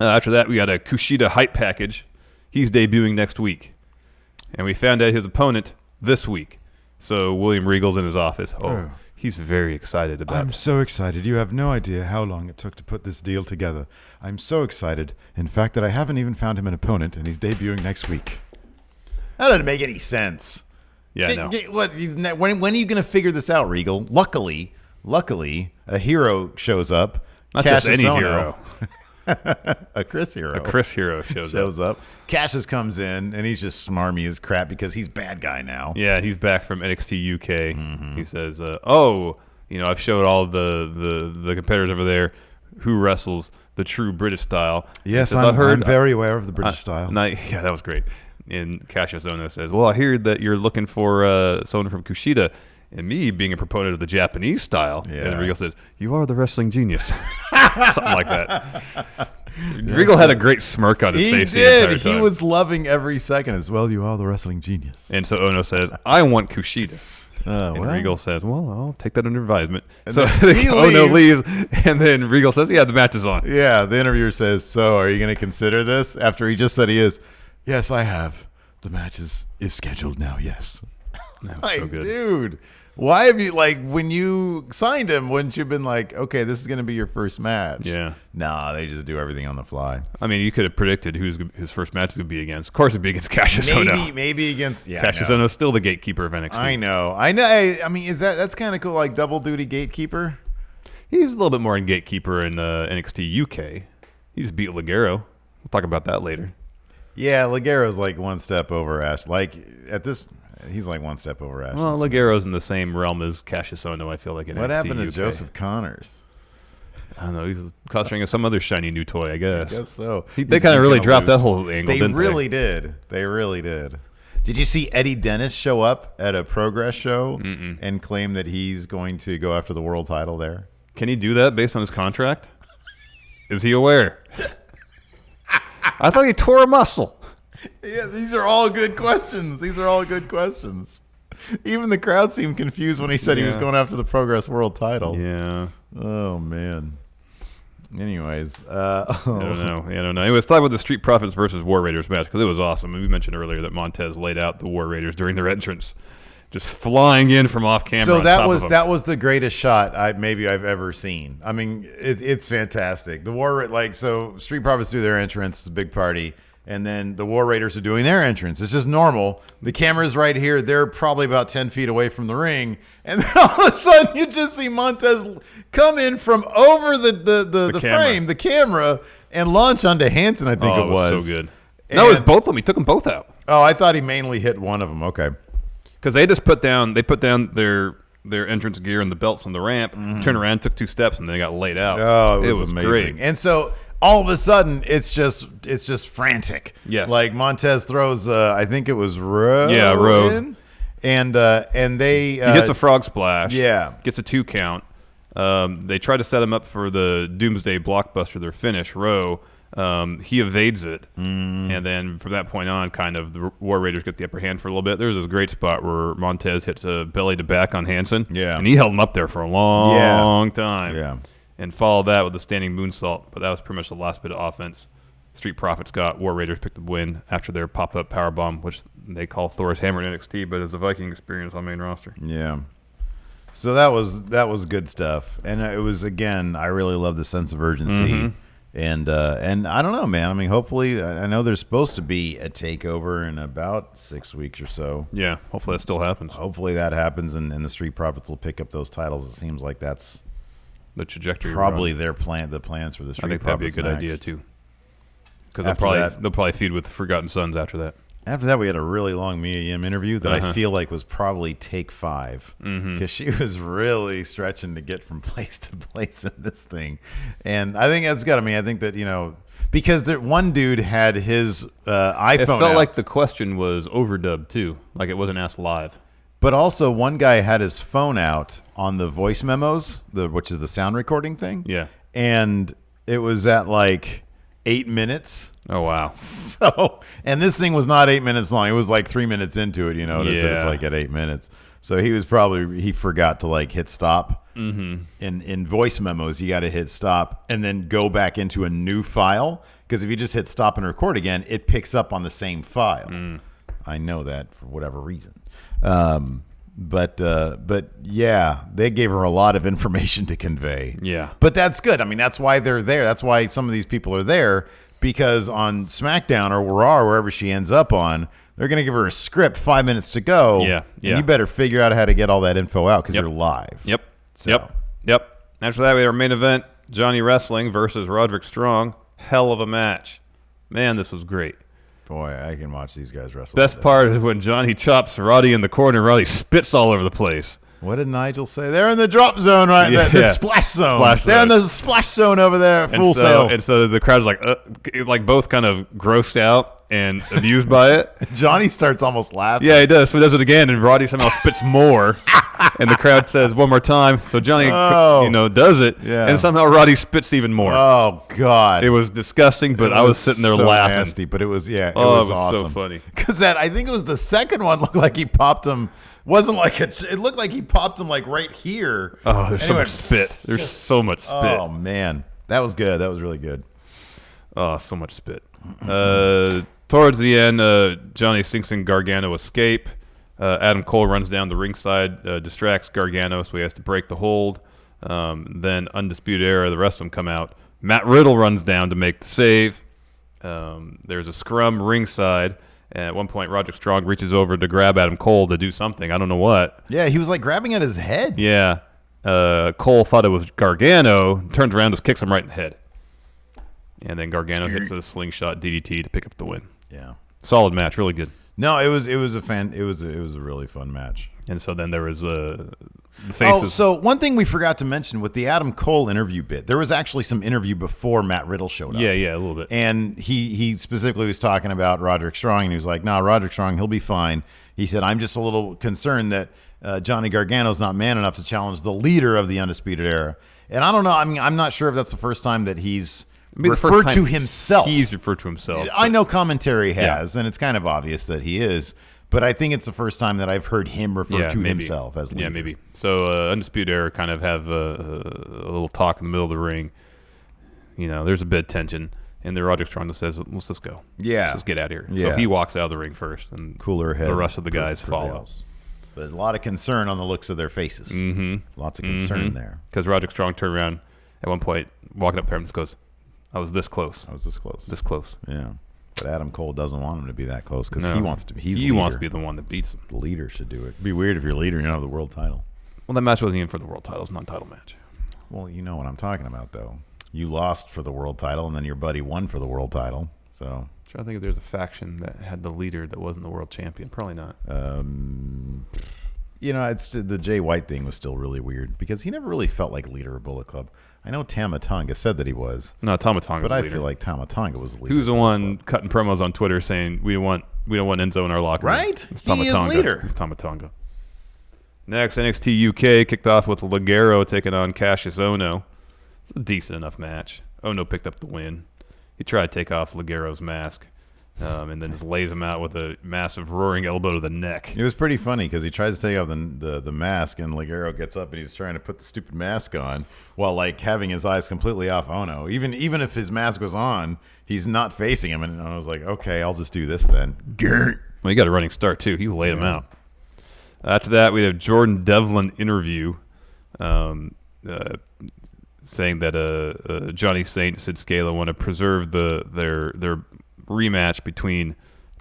Speaker 5: After that, we got a Kushida hype package. He's debuting next week. And we found out his opponent this week. So William Regal's in his office. Oh. He's very excited about it.
Speaker 6: I'm so excited. You have no idea how long it took to put this deal together. I'm so excited, in fact, that I haven't even found him an opponent, and he's debuting next week.
Speaker 4: That doesn't make any sense.
Speaker 5: Yeah, no.
Speaker 4: When are you going to figure this out, Regal? Luckily, a hero shows up.
Speaker 5: Not just any hero.
Speaker 4: A Chris hero.
Speaker 5: A Chris hero shows up.
Speaker 4: Cassius comes in, and he's just smarmy as crap because he's bad guy now.
Speaker 5: Yeah, he's back from NXT UK. He says, I've showed all the competitors over there who wrestles the true British style.
Speaker 6: Yes,
Speaker 5: says,
Speaker 6: I'm very aware of the British style.
Speaker 5: Yeah, that was great. And Cassius Ohno says, well, I hear that you're looking for someone from Kushida. And me being a proponent of the Japanese style.
Speaker 4: Yeah.
Speaker 5: And Regal says, you are the wrestling genius. Something like that. Regal had a great smirk on his face.
Speaker 4: He did.
Speaker 5: The entire time.
Speaker 4: He was loving every second as well.
Speaker 6: Well, you are the wrestling genius.
Speaker 5: And so Ono says, I want Kushida. And
Speaker 4: well.
Speaker 5: Regal says, well, I'll take that under advisement.
Speaker 4: And
Speaker 5: So
Speaker 4: then he
Speaker 5: Ono leaves, and then Regal says, yeah, the match is on.
Speaker 4: Yeah, the interviewer says, so are you going to consider this? After he just said he is.
Speaker 6: Yes, I have. The match is scheduled now, yes.
Speaker 5: That was
Speaker 4: Like,
Speaker 5: so good.
Speaker 4: dude, why have you, like, when you signed him, wouldn't you have been like, okay, this is going to be your first match?
Speaker 5: Yeah.
Speaker 4: Nah, they just do everything on the fly.
Speaker 5: I mean, you could have predicted who's his first match is going to be against. Of course, it'd be against Cassius Ono.
Speaker 4: Maybe against, yeah.
Speaker 5: Cassius
Speaker 4: I know.
Speaker 5: Ono is still the gatekeeper of NXT.
Speaker 4: I know. I mean, that's kind of cool, like double duty gatekeeper.
Speaker 5: He's a little bit more in gatekeeper in NXT UK. He just beat Ligero. We'll talk about that later.
Speaker 4: Yeah, Ligero's like one step over Ash. Like, he's like one step over Ash.
Speaker 5: Well, Ligero's in the same realm as Cassius Ono, I feel like, in
Speaker 4: What
Speaker 5: NXT
Speaker 4: happened to
Speaker 5: UK.
Speaker 4: Joseph Connors?
Speaker 5: I don't know. He's concentrating on some other shiny new toy, I guess.
Speaker 4: I guess so.
Speaker 5: They kind of really dropped that whole angle,
Speaker 4: They
Speaker 5: didn't
Speaker 4: really did. They really did. Did you see Eddie Dennis show up at a Progress show and claim that he's going to go after the world title there?
Speaker 5: Can he do that based on his contract? Is he aware? I thought he tore a muscle.
Speaker 4: Yeah, these are all good questions. Even the crowd seemed confused when he said he was going after the Progress world title.
Speaker 5: Yeah.
Speaker 4: Oh, man. Anyways.
Speaker 5: I don't know. Anyway, let's talk about the Street Profits versus War Raiders match because it was awesome. And we mentioned earlier that Montez laid out the War Raiders during their entrance, just flying in from off camera.
Speaker 4: So
Speaker 5: on top of them.
Speaker 4: that was the greatest shot I've ever seen. I mean, it's fantastic. So Street Profits do their entrance, it's a big party, and then the War Raiders are doing their entrance. It's just normal. The camera's right here. They're probably about 10 feet away from the ring, and then all of a sudden you just see Montez come in from over the frame, the camera, and launch onto Hanson. I think it was
Speaker 5: so good. No, it was both of them. He took them both out.
Speaker 4: Oh, I thought he mainly hit one of them. Okay.
Speaker 5: Because they just put down their entrance gear and the belts on the ramp, turned around, took 2 steps, and they got laid out.
Speaker 4: Oh, it was amazing.
Speaker 5: Great.
Speaker 4: And so all of a sudden, it's just frantic.
Speaker 5: Yes.
Speaker 4: Like Montez throws, I think it was Rowe.
Speaker 5: Yeah, Rowe.
Speaker 4: in, and they
Speaker 5: He hits a frog splash.
Speaker 4: Yeah.
Speaker 5: Gets a 2 count. They try to set him up for the Doomsday Blockbuster, their finish, Rowe. He evades it, and then from that point on, kind of the War Raiders get the upper hand for a little bit. There's this great spot where Montez hits a belly to back on Hanson, and he held him up there for a long time, and followed that with a standing moonsault. But that was pretty much the last bit of offense. Street Profits got War Raiders picked the win after their pop-up powerbomb, which they call Thor's Hammer in NXT, but is a Viking experience on main roster.
Speaker 4: Yeah. So that was good stuff, and it was, again, I really love the sense of urgency, and I don't know, man. I mean, hopefully, I know there's supposed to be a takeover in about 6 weeks or so.
Speaker 5: Yeah, hopefully that still happens.
Speaker 4: Hopefully that happens, and the Street Profits will pick up those titles. It seems like that's
Speaker 5: The trajectory.
Speaker 4: probably their plan. The plans for the
Speaker 5: I
Speaker 4: Street
Speaker 5: think that'd be a
Speaker 4: Profits
Speaker 5: good
Speaker 4: next.
Speaker 5: idea too. Because they'll probably feud with Forgotten Sons after that.
Speaker 4: After that, we had a really long Mia Yim interview that I feel like was probably take 5 because she was really stretching to get from place to place in this thing. And I think that's got me. I think that, because one dude had his iPhone
Speaker 5: It felt
Speaker 4: out,
Speaker 5: like the question was overdubbed too, like it wasn't asked live.
Speaker 4: but also one guy had his phone out on the voice memos, which is the sound recording thing.
Speaker 5: Yeah.
Speaker 4: And it was at like 8 minutes.
Speaker 5: Oh wow.
Speaker 4: So, and this thing was not 8 minutes long. It was like 3 minutes into it, notice that it's
Speaker 5: Yeah.
Speaker 4: like at 8 minutes. So he forgot to like hit stop. Mm-hmm. In voice memos, you got to hit stop and then go back into a new file. Because if you just hit stop and record again, it picks up on the same file. I know that for whatever reason. But yeah, they gave her a lot of information to convey.
Speaker 5: Yeah.
Speaker 4: But that's good. I mean, that's why they're there. That's why some of these people are there, because on SmackDown or Raw or wherever she ends up on, they're going to give her a script 5 minutes to go.
Speaker 5: Yeah.
Speaker 4: And you better figure out how to get all that info out because you're live.
Speaker 5: Yep.
Speaker 4: So.
Speaker 5: Yep. After that, we had our main event, Johnny Wrestling versus Roderick Strong. Hell of a match. Man, this was great.
Speaker 4: Boy, I can watch these guys wrestle.
Speaker 5: Best part is when Johnny chops Roddy in the corner, Roddy spits all over the place.
Speaker 4: What did Nigel say? They're in the drop zone, right?
Speaker 5: Yeah,
Speaker 4: the
Speaker 5: yeah.
Speaker 4: splash zone.
Speaker 5: Splash
Speaker 4: They're in
Speaker 5: zone.
Speaker 4: the splash zone over there, full
Speaker 5: And
Speaker 4: sail.
Speaker 5: And so the crowd's like both kind of grossed out and amused by it.
Speaker 4: Johnny starts almost laughing.
Speaker 5: Yeah, he does. So he does it again, and Roddy somehow spits more. And the crowd says one more time. So Johnny, does it.
Speaker 4: Yeah.
Speaker 5: And somehow Roddy spits even more.
Speaker 4: Oh, God.
Speaker 5: It was disgusting, but I was sitting there
Speaker 4: so
Speaker 5: laughing.
Speaker 4: nasty, but it was, it
Speaker 5: Oh,
Speaker 4: was
Speaker 5: it was
Speaker 4: awesome.
Speaker 5: so funny.
Speaker 4: Because I think it was the second one looked like he popped him. Wasn't like it looked like he popped him like right here.
Speaker 5: Oh, there's so
Speaker 4: Anyway,
Speaker 5: much spit. There's so much spit.
Speaker 4: Oh, man. That was good. That was really good.
Speaker 5: Oh, so much spit. Towards the end, Johnny Sinks and Gargano escape. Adam Cole runs down the ringside, distracts Gargano, so he has to break the hold. Then Undisputed Era, the rest of them come out. Matt Riddle runs down to make the save. There's a scrum ringside. And at one point, Roderick Strong reaches over to grab Adam Cole to do something. I don't know what.
Speaker 4: Yeah, he was like grabbing at his head.
Speaker 5: Yeah. Cole thought it was Gargano, turns around, just kicks him right in the head. And then Gargano hits a slingshot DDT to pick up the win.
Speaker 4: Yeah.
Speaker 5: Solid match, really good.
Speaker 4: No, it was a really fun match.
Speaker 5: And so then there was the faces.
Speaker 4: Oh, so one thing we forgot to mention with the Adam Cole interview bit, there was actually some interview before Matt Riddle showed up.
Speaker 5: Yeah, a little bit.
Speaker 4: And he specifically was talking about Roderick Strong, and he was like, "No, Roderick Strong, he'll be fine." He said, "I'm just a little concerned that Johnny Gargano's not man enough to challenge the leader of the Undisputed Era." And I don't know. I mean, I'm not sure if that's the first time that he's referred to himself.
Speaker 5: He's referred to himself.
Speaker 4: I know commentary has, and it's kind of obvious that he is. But I think it's the first time that I've heard him refer to himself as leader.
Speaker 5: Yeah, maybe. So Undisputed Era kind of have a little talk in the middle of the ring. You know, there's a bit of tension. And then Roderick Strong says, let's just go.
Speaker 4: Yeah.
Speaker 5: Let's just get out of here.
Speaker 4: Yeah.
Speaker 5: So he walks out of the ring first. And
Speaker 4: Cooler head.
Speaker 5: the rest of the guys follow.
Speaker 4: prevails. But a lot of concern on the looks of their faces. Mm-hmm. Lots of concern there.
Speaker 5: Because Roderick Strong turned around at one point, walking up there and just goes, I was this close.
Speaker 4: I was this close.
Speaker 5: This close.
Speaker 4: Yeah. But Adam Cole doesn't want him to be that close because
Speaker 5: No.
Speaker 4: he wants to be.
Speaker 5: He wants to be the one that beats him.
Speaker 4: The leader should do it. It'd be weird if you're leader and you don't have the world title.
Speaker 5: Well, that match wasn't even for the world title. It was a non-title match.
Speaker 4: Well, you know what I'm talking about, though. You lost for the world title, and then your buddy won for the world title. So,
Speaker 5: I'm trying to think if there's a faction that had the leader that wasn't the world champion. Probably not.
Speaker 4: you know, it's the Jay White thing was still really weird because he never really felt like leader of Bullet Club. I know Tama Tonga said that he was.
Speaker 5: No, Tama Tonga.
Speaker 4: But
Speaker 5: was
Speaker 4: I
Speaker 5: leader.
Speaker 4: feel like Tama Tonga was the leader.
Speaker 5: He was the one cutting promos on Twitter saying we don't want Enzo in our locker room.
Speaker 4: Right?
Speaker 5: It's Tama
Speaker 4: He is
Speaker 5: Tonga.
Speaker 4: leader.
Speaker 5: It's Tama Tonga. Next, NXT UK kicked off with Ligero taking on Cassius Ono. It's a decent enough match. Ono picked up the win. He tried to take off Ligero's mask, and then just lays him out with a massive roaring elbow to the neck.
Speaker 4: It was pretty funny because he tries to take off the mask, and Ligero gets up and he's trying to put the stupid mask on while like having his eyes completely off Ono. Even if his mask was on, he's not facing him. And I was like, okay, I'll just do this then. Grr.
Speaker 5: Well, he got a running start too. He laid him out. After that, we have Jordan Devlin interview saying that Johnny Saint, Sid Scala want to preserve their rematch between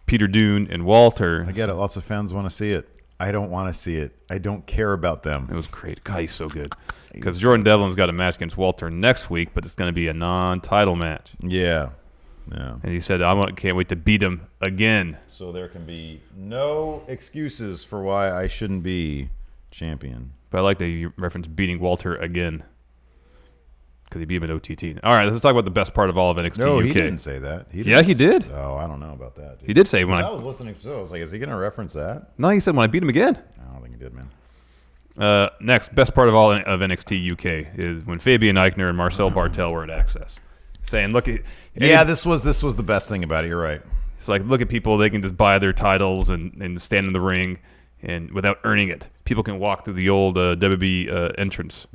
Speaker 5: Peter Dune and Walter.
Speaker 4: I get it. Lots of fans want to see it. I don't want to see it. I don't care about them.
Speaker 5: It was great. God, he's so good. Because Jordan Devlin's got a match against Walter next week, but it's going to be a non-title match.
Speaker 4: Yeah. Yeah.
Speaker 5: And he said, can't wait to beat him again.
Speaker 4: So there can be no excuses for why I shouldn't be champion.
Speaker 5: But I like that you reference beating Walter again. Because he beat him in OTT. All right, let's talk about the best part of all of NXT
Speaker 4: No,
Speaker 5: UK.
Speaker 4: he didn't say that.
Speaker 5: He did.
Speaker 4: Oh, I don't know about that. Dude.
Speaker 5: He did say when
Speaker 4: I was listening to it, I was like, is he going to reference that?
Speaker 5: No, he said when I beat him again.
Speaker 4: I don't think he did, man.
Speaker 5: Next, best part of all of NXT UK is when Fabian Eichner and Marcel Bartel were at Access. Saying, look at...
Speaker 4: This was the best thing about it. You're right.
Speaker 5: It's like, look at people, they can just buy their titles and stand in the ring and without earning it. People can walk through the old WWE entrance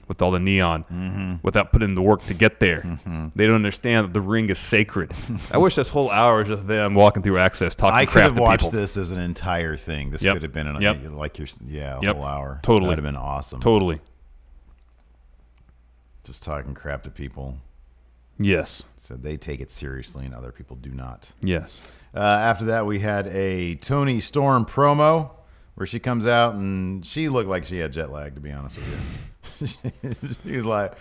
Speaker 5: with all the neon without putting in the work to get there. They don't understand that the ring is sacred. I wish this whole hour was just them walking through Access talking
Speaker 4: I
Speaker 5: crap
Speaker 4: could have
Speaker 5: to
Speaker 4: watched
Speaker 5: people.
Speaker 4: this as an entire thing. This could have been a whole hour.
Speaker 5: Totally.
Speaker 4: That would have been awesome.
Speaker 5: Totally.
Speaker 4: Just talking crap to people.
Speaker 5: Yes.
Speaker 4: So they take it seriously and other people do not.
Speaker 5: Yes.
Speaker 4: After that, we had a Tony Storm promo where she comes out and she looked like she had jet lag, to be honest with you. She was like,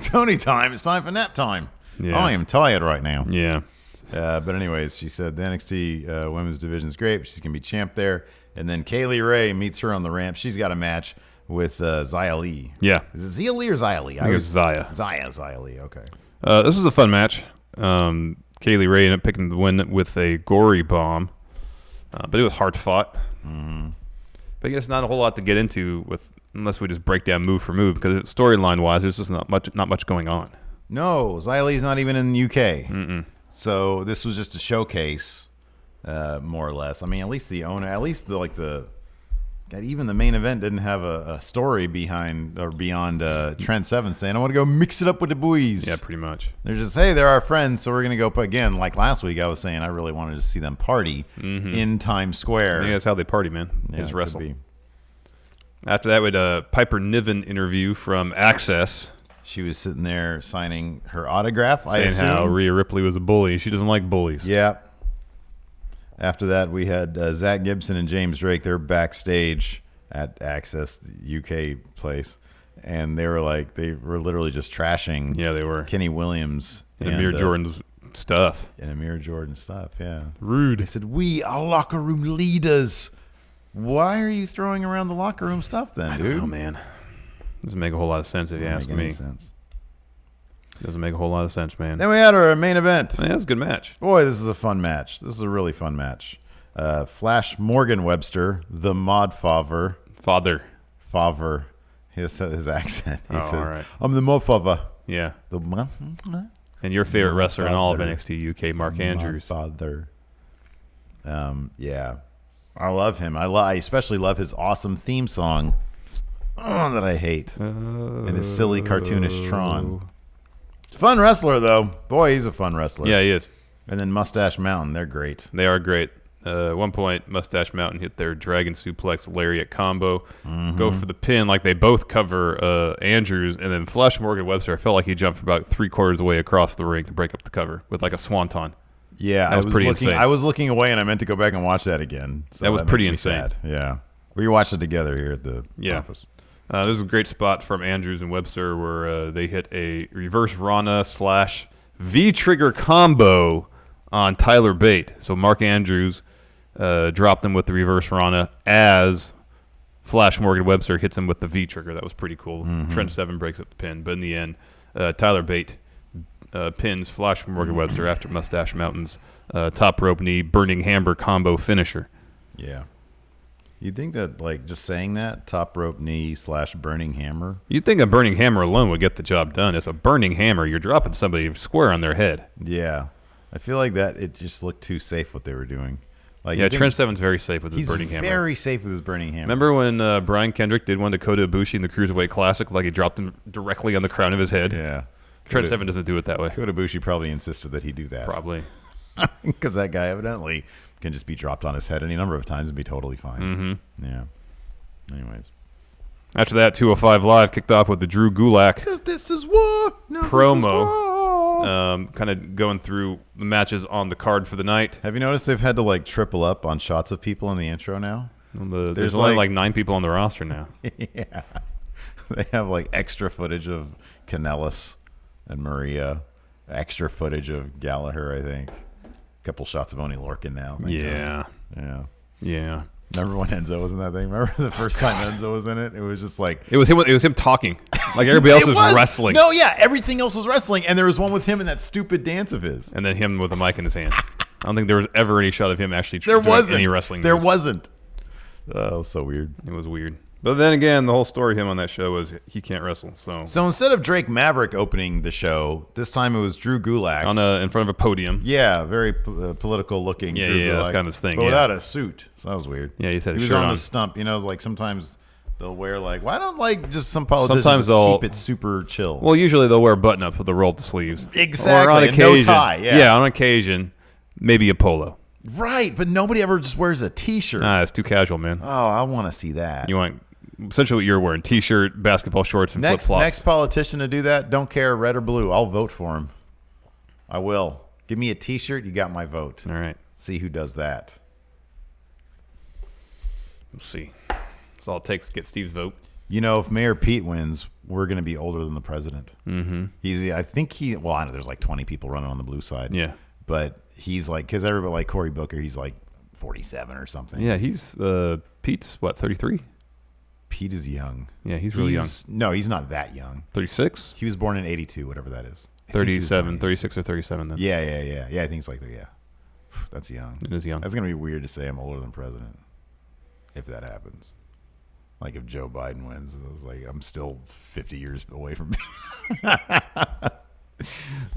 Speaker 4: Tony time, it's time for nap time.
Speaker 5: Yeah.
Speaker 4: I am tired right now.
Speaker 5: Yeah.
Speaker 4: But anyways, she said the NXT women's division is great. She's going to be champ there. And then Kaylee Ray meets her on the ramp. She's got a match with Xia Li.
Speaker 5: Yeah.
Speaker 4: Is it Xia Li or Xia Li?
Speaker 5: I think it's Xia.
Speaker 4: Xia Li, okay.
Speaker 5: This was a fun match. Kaylee Ray ended up picking the win with a gory bomb. But it was hard fought. But I guess not a whole lot to get into unless we just break down move for move, because storyline wise, there's just not much going on.
Speaker 4: No, Xia Li's not even in the UK. So this was just a showcase, more or less. I mean, at least even the main event didn't have a story behind or beyond Trent Seven saying, I want to go mix it up with the boys.
Speaker 5: Yeah, pretty much.
Speaker 4: They're just, hey, they're our friends, so we're going to go put, again, like last week I was saying, I really wanted to see them party in Times Square.
Speaker 5: I think that's how they party, man. They
Speaker 4: Yeah,
Speaker 5: just
Speaker 4: it
Speaker 5: wrestle.
Speaker 4: could be.
Speaker 5: After that, we had a Piper Niven interview from Access.
Speaker 4: She was sitting there signing her autograph, I
Speaker 5: Saying
Speaker 4: assume.
Speaker 5: how Rhea Ripley was a bully. She doesn't like bullies.
Speaker 4: Yeah. After that, we had Zach Gibson and James Drake. They're backstage at Access, the UK place, and they were literally just trashing.
Speaker 5: Yeah, they were.
Speaker 4: Kenny Williams
Speaker 5: And Amir Jordan's stuff.
Speaker 4: And Amir Jordan stuff, yeah.
Speaker 5: Rude.
Speaker 4: They said, we are locker room leaders. Why are you throwing around the locker room stuff then, dude?
Speaker 5: I don't know, man. Doesn't make a whole lot of sense if you ask me.
Speaker 4: Sense.
Speaker 5: Doesn't make a whole lot of sense, man.
Speaker 4: Then we had our main event.
Speaker 5: Yeah, that's a good match.
Speaker 4: Boy, this is a fun match. This is a really fun match. Flash Morgan Webster, the Mod Father. His accent. He says,
Speaker 5: all right.
Speaker 4: I'm the Mod Father.
Speaker 5: Yeah.
Speaker 4: The Mod
Speaker 5: And your favorite wrestler in all of NXT UK, Mark Andrews.
Speaker 4: Father. Yeah. I love him. I especially love his awesome theme song that I hate. And his silly cartoonish Tron. Fun wrestler, though. Boy, he's a fun wrestler.
Speaker 5: Yeah, he is.
Speaker 4: And then Mustache Mountain. They're great.
Speaker 5: They are great. At one point, Mustache Mountain hit their Dragon Suplex Lariat combo. Go for the pin like they both cover Andrews. And then Flash Morgan Webster, I felt like he jumped about 3/4 of the way across the ring to break up the cover with like a swanton.
Speaker 4: Yeah,
Speaker 5: that was pretty insane.
Speaker 4: I was looking away, and I meant to go back and watch that again. So
Speaker 5: that was pretty
Speaker 4: makes me
Speaker 5: insane.
Speaker 4: sad. Yeah. We watched it together here at the office.
Speaker 5: This is a great spot from Andrews and Webster where they hit a reverse Rana / V-trigger combo on Tyler Bate. So Mark Andrews dropped him with the reverse Rana as Flash Morgan Webster hits him with the V-trigger. That was pretty cool. Trent Seven breaks up the pin. But in the end, Tyler Bate pins Flash Morgan Webster after Mustache Mountain's top rope knee burning hammer combo finisher.
Speaker 4: Yeah. You'd think that, like, just saying that, top rope knee / burning hammer.
Speaker 5: You'd think a burning hammer alone would get the job done. It's a burning hammer. You're dropping somebody square on their head.
Speaker 4: Yeah. I feel like that it just looked too safe what they were doing. Like,
Speaker 5: yeah, Trent Seven's very safe with his burning hammer.
Speaker 4: He's very safe with his burning hammer.
Speaker 5: Remember when Brian Kendrick did one to Kota Ibushi in the Cruiserweight Classic? Like he dropped him directly on the crown of his head?
Speaker 4: Yeah.
Speaker 5: Trent Seven doesn't do it that way.
Speaker 4: Kota Ibushi probably insisted that he do that.
Speaker 5: Probably.
Speaker 4: Because that guy evidently can just be dropped on his head any number of times and be totally fine.
Speaker 5: Mm-hmm.
Speaker 4: Yeah. Anyways.
Speaker 5: After that, 205 Live kicked off with the Drew Gulak
Speaker 4: Because this is war. No,
Speaker 5: promo. Kind of going through the matches on the card for the night.
Speaker 4: Have you noticed they've had to like triple up on shots of people in the intro now?
Speaker 5: There's only like 9 people on the roster now.
Speaker 4: Yeah. They have like extra footage of Kanellis and Maria. Extra footage of Gallagher, I think. A couple shots of Oney Lorcan now.
Speaker 5: Yeah.
Speaker 4: Yeah. Remember when Enzo was in that thing? Remember the first time Enzo was in it? It was just like
Speaker 5: it was him talking. Like everybody else was wrestling.
Speaker 4: No, yeah, everything else was wrestling, and there was one with him in that stupid dance of his.
Speaker 5: And then him with a mic in his hand. I don't think there was ever any shot of him actually
Speaker 4: doing
Speaker 5: any wrestling.
Speaker 4: There wasn't. Oh, so weird.
Speaker 5: It was weird. But then again, the whole story of him on that show was he can't wrestle. So
Speaker 4: instead of Drake Maverick opening the show, this time it was Drew Gulak
Speaker 5: in front of a podium.
Speaker 4: Yeah, very political looking.
Speaker 5: Yeah,
Speaker 4: Drew Gulak,
Speaker 5: that's kind of his thing.
Speaker 4: But without a suit, so that was weird.
Speaker 5: Yeah, he said
Speaker 4: he was
Speaker 5: shirt
Speaker 4: on the stump. You know, like sometimes they'll wear like why don't like just some politicians
Speaker 5: sometimes
Speaker 4: just keep it super chill.
Speaker 5: Well, usually they'll wear a button up with the roll up the sleeves.
Speaker 4: Exactly,
Speaker 5: or on occasion,
Speaker 4: no tie. Yeah,
Speaker 5: on occasion, maybe a polo.
Speaker 4: Right, but nobody ever just wears a T-shirt.
Speaker 5: Nah, it's too casual, man.
Speaker 4: Oh, I want to see that.
Speaker 5: You want essentially what you're wearing: T-shirt, basketball shorts, and flip flops.
Speaker 4: Next politician to do that, don't care red or blue. I'll vote for him. I will. Give me a T-shirt. You got my vote.
Speaker 5: All right.
Speaker 4: See who does that.
Speaker 5: We'll see. That's all it takes to get Steve's vote.
Speaker 4: You know, if Mayor Pete wins, we're going to be older than the president.
Speaker 5: Mm-hmm.
Speaker 4: I think well, I know there's like 20 people running on the blue side.
Speaker 5: Yeah.
Speaker 4: But he's like, because everybody like Cory Booker, he's like 47 or something.
Speaker 5: Yeah, he's Pete's what, 33?
Speaker 4: Pete is young.
Speaker 5: Yeah, he's really young.
Speaker 4: No, he's not that young.
Speaker 5: 36?
Speaker 4: He was born in 82, whatever that is.
Speaker 5: 37, 36 or 37 then.
Speaker 4: Yeah. Yeah, I think it's like, yeah. That's young.
Speaker 5: It is young.
Speaker 4: That's going to be weird to say I'm older than president if that happens. Like if Joe Biden wins, it's like I'm still 50 years away from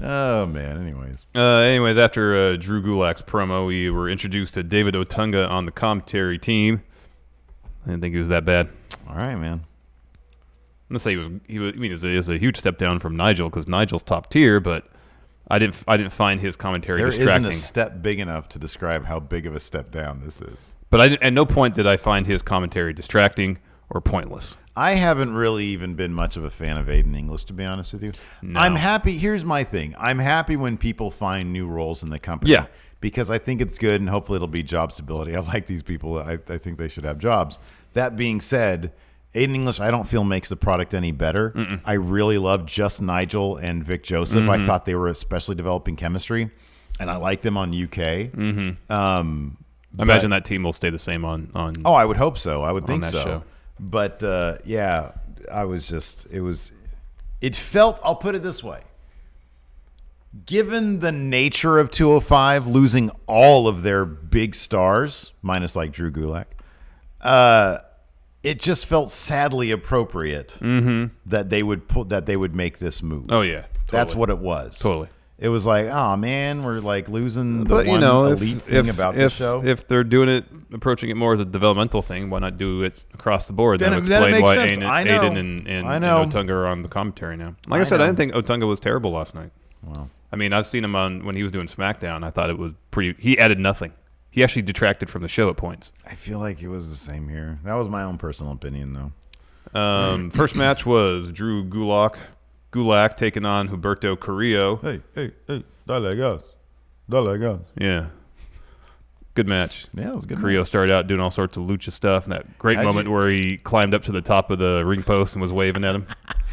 Speaker 4: Oh, man.
Speaker 5: Anyways, after Drew Gulak's promo, we were introduced to David Otunga on the commentary team. I didn't think he was that bad.
Speaker 4: All right, man.
Speaker 5: I'm gonna say he was. I mean, it's a huge step down from Nigel because Nigel's top tier, but I didn't find his commentary distracting.
Speaker 4: There isn't a step big enough to describe how big of a step down this is.
Speaker 5: But at no point did I find his commentary distracting or pointless.
Speaker 4: I haven't really even been much of a fan of Aiden English, to be honest with you.
Speaker 5: No.
Speaker 4: I'm happy. Here's my thing. I'm happy when people find new roles in the company.
Speaker 5: Yeah.
Speaker 4: Because I think it's good, and hopefully it'll be job stability. I like these people. I think they should have jobs. That being said, Aiden English, I don't feel makes the product any better.
Speaker 5: Mm-mm.
Speaker 4: I really love just Nigel and Vic Joseph.
Speaker 5: Mm-hmm.
Speaker 4: I thought they were especially developing chemistry, and I like them on UK.
Speaker 5: Mm-hmm. I imagine that team will stay the same on.
Speaker 4: Oh, I would hope so. I would think
Speaker 5: that
Speaker 4: so.
Speaker 5: show.
Speaker 4: But yeah, it felt, I'll put it this way. Given the nature of 205 losing all of their big stars, minus like Drew Gulak, it just felt sadly appropriate that they would make this move.
Speaker 5: Oh yeah, totally.
Speaker 4: That's what it was.
Speaker 5: Totally.
Speaker 4: It was like, oh man, we're like losing the
Speaker 5: but,
Speaker 4: one elite thing about
Speaker 5: this
Speaker 4: show.
Speaker 5: If they're doing it, approaching it more as a developmental thing, why not do it across the board?
Speaker 4: Then it
Speaker 5: explain
Speaker 4: makes
Speaker 5: why
Speaker 4: sense.
Speaker 5: Aiden and Otunga are on the commentary now. Like I said, I didn't think Otunga was terrible last night.
Speaker 4: Wow.
Speaker 5: I mean, I've seen him when he was doing SmackDown. I thought it was pretty. He added nothing. He actually detracted from the show at points.
Speaker 4: I feel like it was the same here. That was my own personal opinion, though.
Speaker 5: First match was Drew Gulak taking on Humberto Carrillo.
Speaker 4: Hey, dale gas.
Speaker 5: Yeah. Good match.
Speaker 4: Yeah, it was a good.
Speaker 5: Carrillo started out doing all sorts of lucha stuff, and that great moment where he climbed up to the top of the ring post and was waving at him.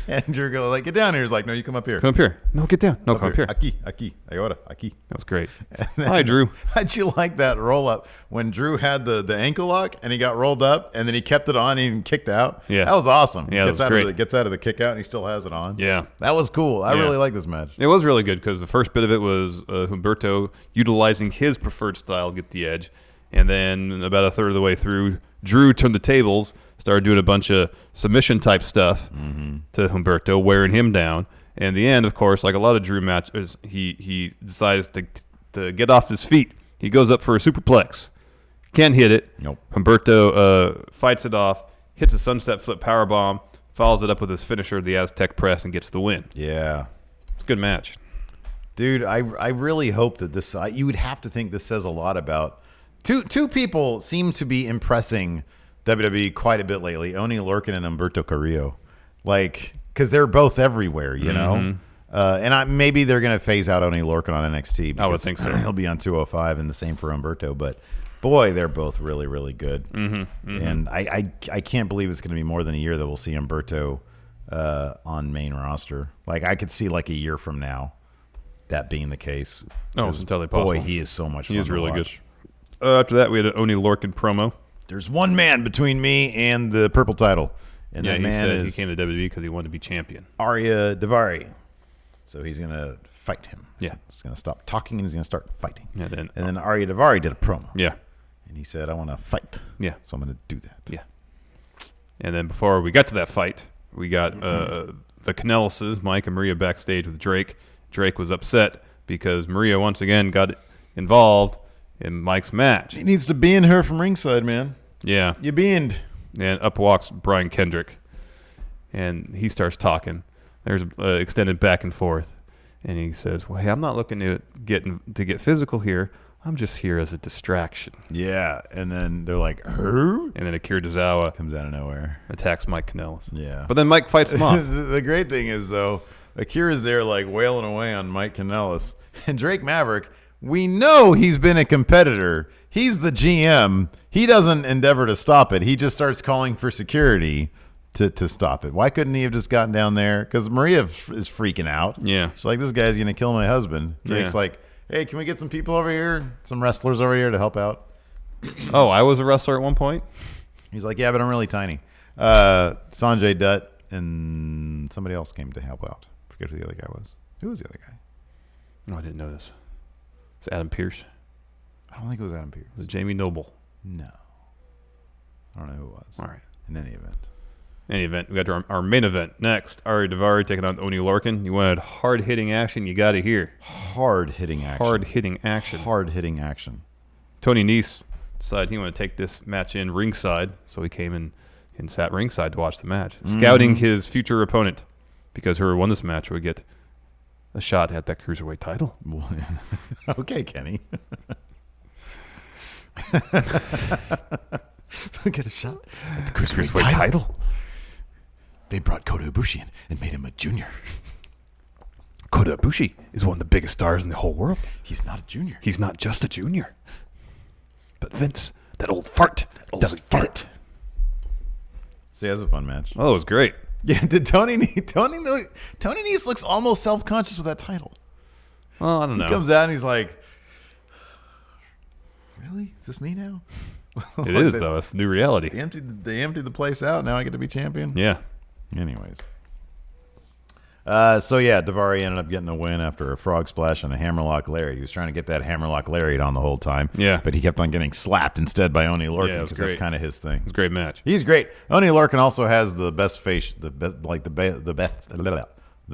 Speaker 4: And Drew goes like, "Get down here." He's like, "No, you come up here.
Speaker 5: Come up here. No, get down. No, come up here."
Speaker 4: Aquí, ahora, aquí.
Speaker 5: That was great. Hi, Drew.
Speaker 4: How'd you like that roll up when Drew had the ankle lock and he got rolled up and then he kept it on and kicked out?
Speaker 5: Yeah,
Speaker 4: that was awesome.
Speaker 5: Yeah,
Speaker 4: gets
Speaker 5: that was great.
Speaker 4: Gets out of the kick out and he still has it on.
Speaker 5: Yeah,
Speaker 4: that was cool. I really like this match.
Speaker 5: It was really good because the first bit of it was Humberto utilizing his preferred style to get the edge, and then about a third of the way through, Drew turned the tables. Started doing a bunch of submission type stuff to Humberto, wearing him down. And in the end, of course, like a lot of Drew matches, he decides to get off his feet. He goes up for a superplex. Can't hit it.
Speaker 4: Nope.
Speaker 5: Humberto fights it off, hits a sunset flip powerbomb, follows it up with his finisher, the Aztec press, and gets the win.
Speaker 4: Yeah.
Speaker 5: It's a good match.
Speaker 4: Dude, I really hope that this – you would have to think this says a lot about – two people seem to be impressing WWE quite a bit lately. Oni Lorcan and Humberto Carrillo. Like, because they're both everywhere, you know? And maybe they're going to phase out Oni Lorcan on NXT.
Speaker 5: I would think so.
Speaker 4: He'll be on 205, and the same for Humberto. But, boy, they're both really, really good. And I can't believe it's going to be more than a year that we'll see Humberto on main roster. Like, I could see, like, a year from now that being the case.
Speaker 5: Oh, it's entirely possible.
Speaker 4: Boy, he is so much fun.
Speaker 5: He is really
Speaker 4: to watch.
Speaker 5: good. After that, we had an Oni Lorcan promo.
Speaker 4: There's one man between me and the purple title. And that man
Speaker 5: said
Speaker 4: is
Speaker 5: he came to WWE because he wanted to be champion.
Speaker 4: Arya Daivari. So he's going to fight him.
Speaker 5: Yeah.
Speaker 4: He's going to stop talking and he's going to start fighting.
Speaker 5: Yeah,
Speaker 4: and then Arya Daivari did a promo.
Speaker 5: Yeah.
Speaker 4: And he said, I want to fight.
Speaker 5: Yeah.
Speaker 4: So I'm going to do that.
Speaker 5: Yeah. And then before we got to that fight, we got the Canellises, Mike and Maria, backstage with Drake. Drake was upset because Maria once again got involved in Mike's match.
Speaker 4: He needs to ban her from ringside, man.
Speaker 5: Yeah.
Speaker 4: You banned.
Speaker 5: And up walks Brian Kendrick, and he starts talking. There's extended back and forth, and he says, "Well, hey, I'm not looking to get physical here. I'm just here as a distraction."
Speaker 4: Yeah, and then they're like, "Who?"
Speaker 5: And then Akira Tozawa
Speaker 4: comes out of nowhere,
Speaker 5: attacks Mike Kanellis.
Speaker 4: Yeah,
Speaker 5: but then Mike fights him off.
Speaker 4: The great thing is though, Akira's there like wailing away on Mike Kanellis, and Drake Maverick. We know he's been a competitor. He's the GM. He doesn't endeavor to stop it. He just starts calling for security to stop it. Why couldn't he have just gotten down there? Because Maria is freaking out.
Speaker 5: Yeah.
Speaker 4: She's like, this guy's going to kill my husband. Drake's like, hey, can we get some people over here? Some wrestlers over here to help out?
Speaker 5: Oh, I was a wrestler at one point?
Speaker 4: He's like, yeah, but I'm really tiny. Sanjay Dutt and somebody else came to help out. I forget who the other guy was. Who was the other guy?
Speaker 5: Oh, I didn't notice. It's Adam Pearce.
Speaker 4: I don't think it was Adam Pearce.
Speaker 5: Was it Jamie Noble?
Speaker 4: No. I don't know who it was.
Speaker 5: All right.
Speaker 4: In any event.
Speaker 5: We got to our main event next. Arya Daivari taking on Oni Lorcan. You wanted hard-hitting action, you got to hear.
Speaker 4: Hard-hitting action.
Speaker 5: Hard-hitting action. Tony Nese decided he wanted to take this match in ringside, so he came in and sat ringside to watch the match, scouting his future opponent, because whoever won this match would get a shot at that cruiserweight title.
Speaker 4: Okay, Kenny. Get a shot at the cruiserweight title. They brought Kota Ibushi in and made him a junior.
Speaker 5: Kota Ibushi is one of the biggest stars in the whole world.
Speaker 4: He's not a junior.
Speaker 5: He's not just a junior. But Vince, that old fart, doesn't get it.
Speaker 4: So yeah, it was a fun match.
Speaker 5: Oh, it was great.
Speaker 4: Yeah, did Tony Nese looks almost self-conscious with that title.
Speaker 5: Well, I don't know.
Speaker 4: He comes out and he's like, really? Is this me now?
Speaker 5: It is, though. It's the new reality.
Speaker 4: They emptied the place out. Now I get to be champion?
Speaker 5: Yeah.
Speaker 4: Anyways. So, yeah, Daivari ended up getting a win after a frog splash and a hammerlock lariat. He was trying to get that hammerlock lariat on the whole time.
Speaker 5: Yeah.
Speaker 4: But he kept on getting slapped instead by Oni Lorcan
Speaker 5: Yeah,
Speaker 4: because that's kind of his thing.
Speaker 5: It was a great match.
Speaker 4: He's great. Oni Lorcan also has the best the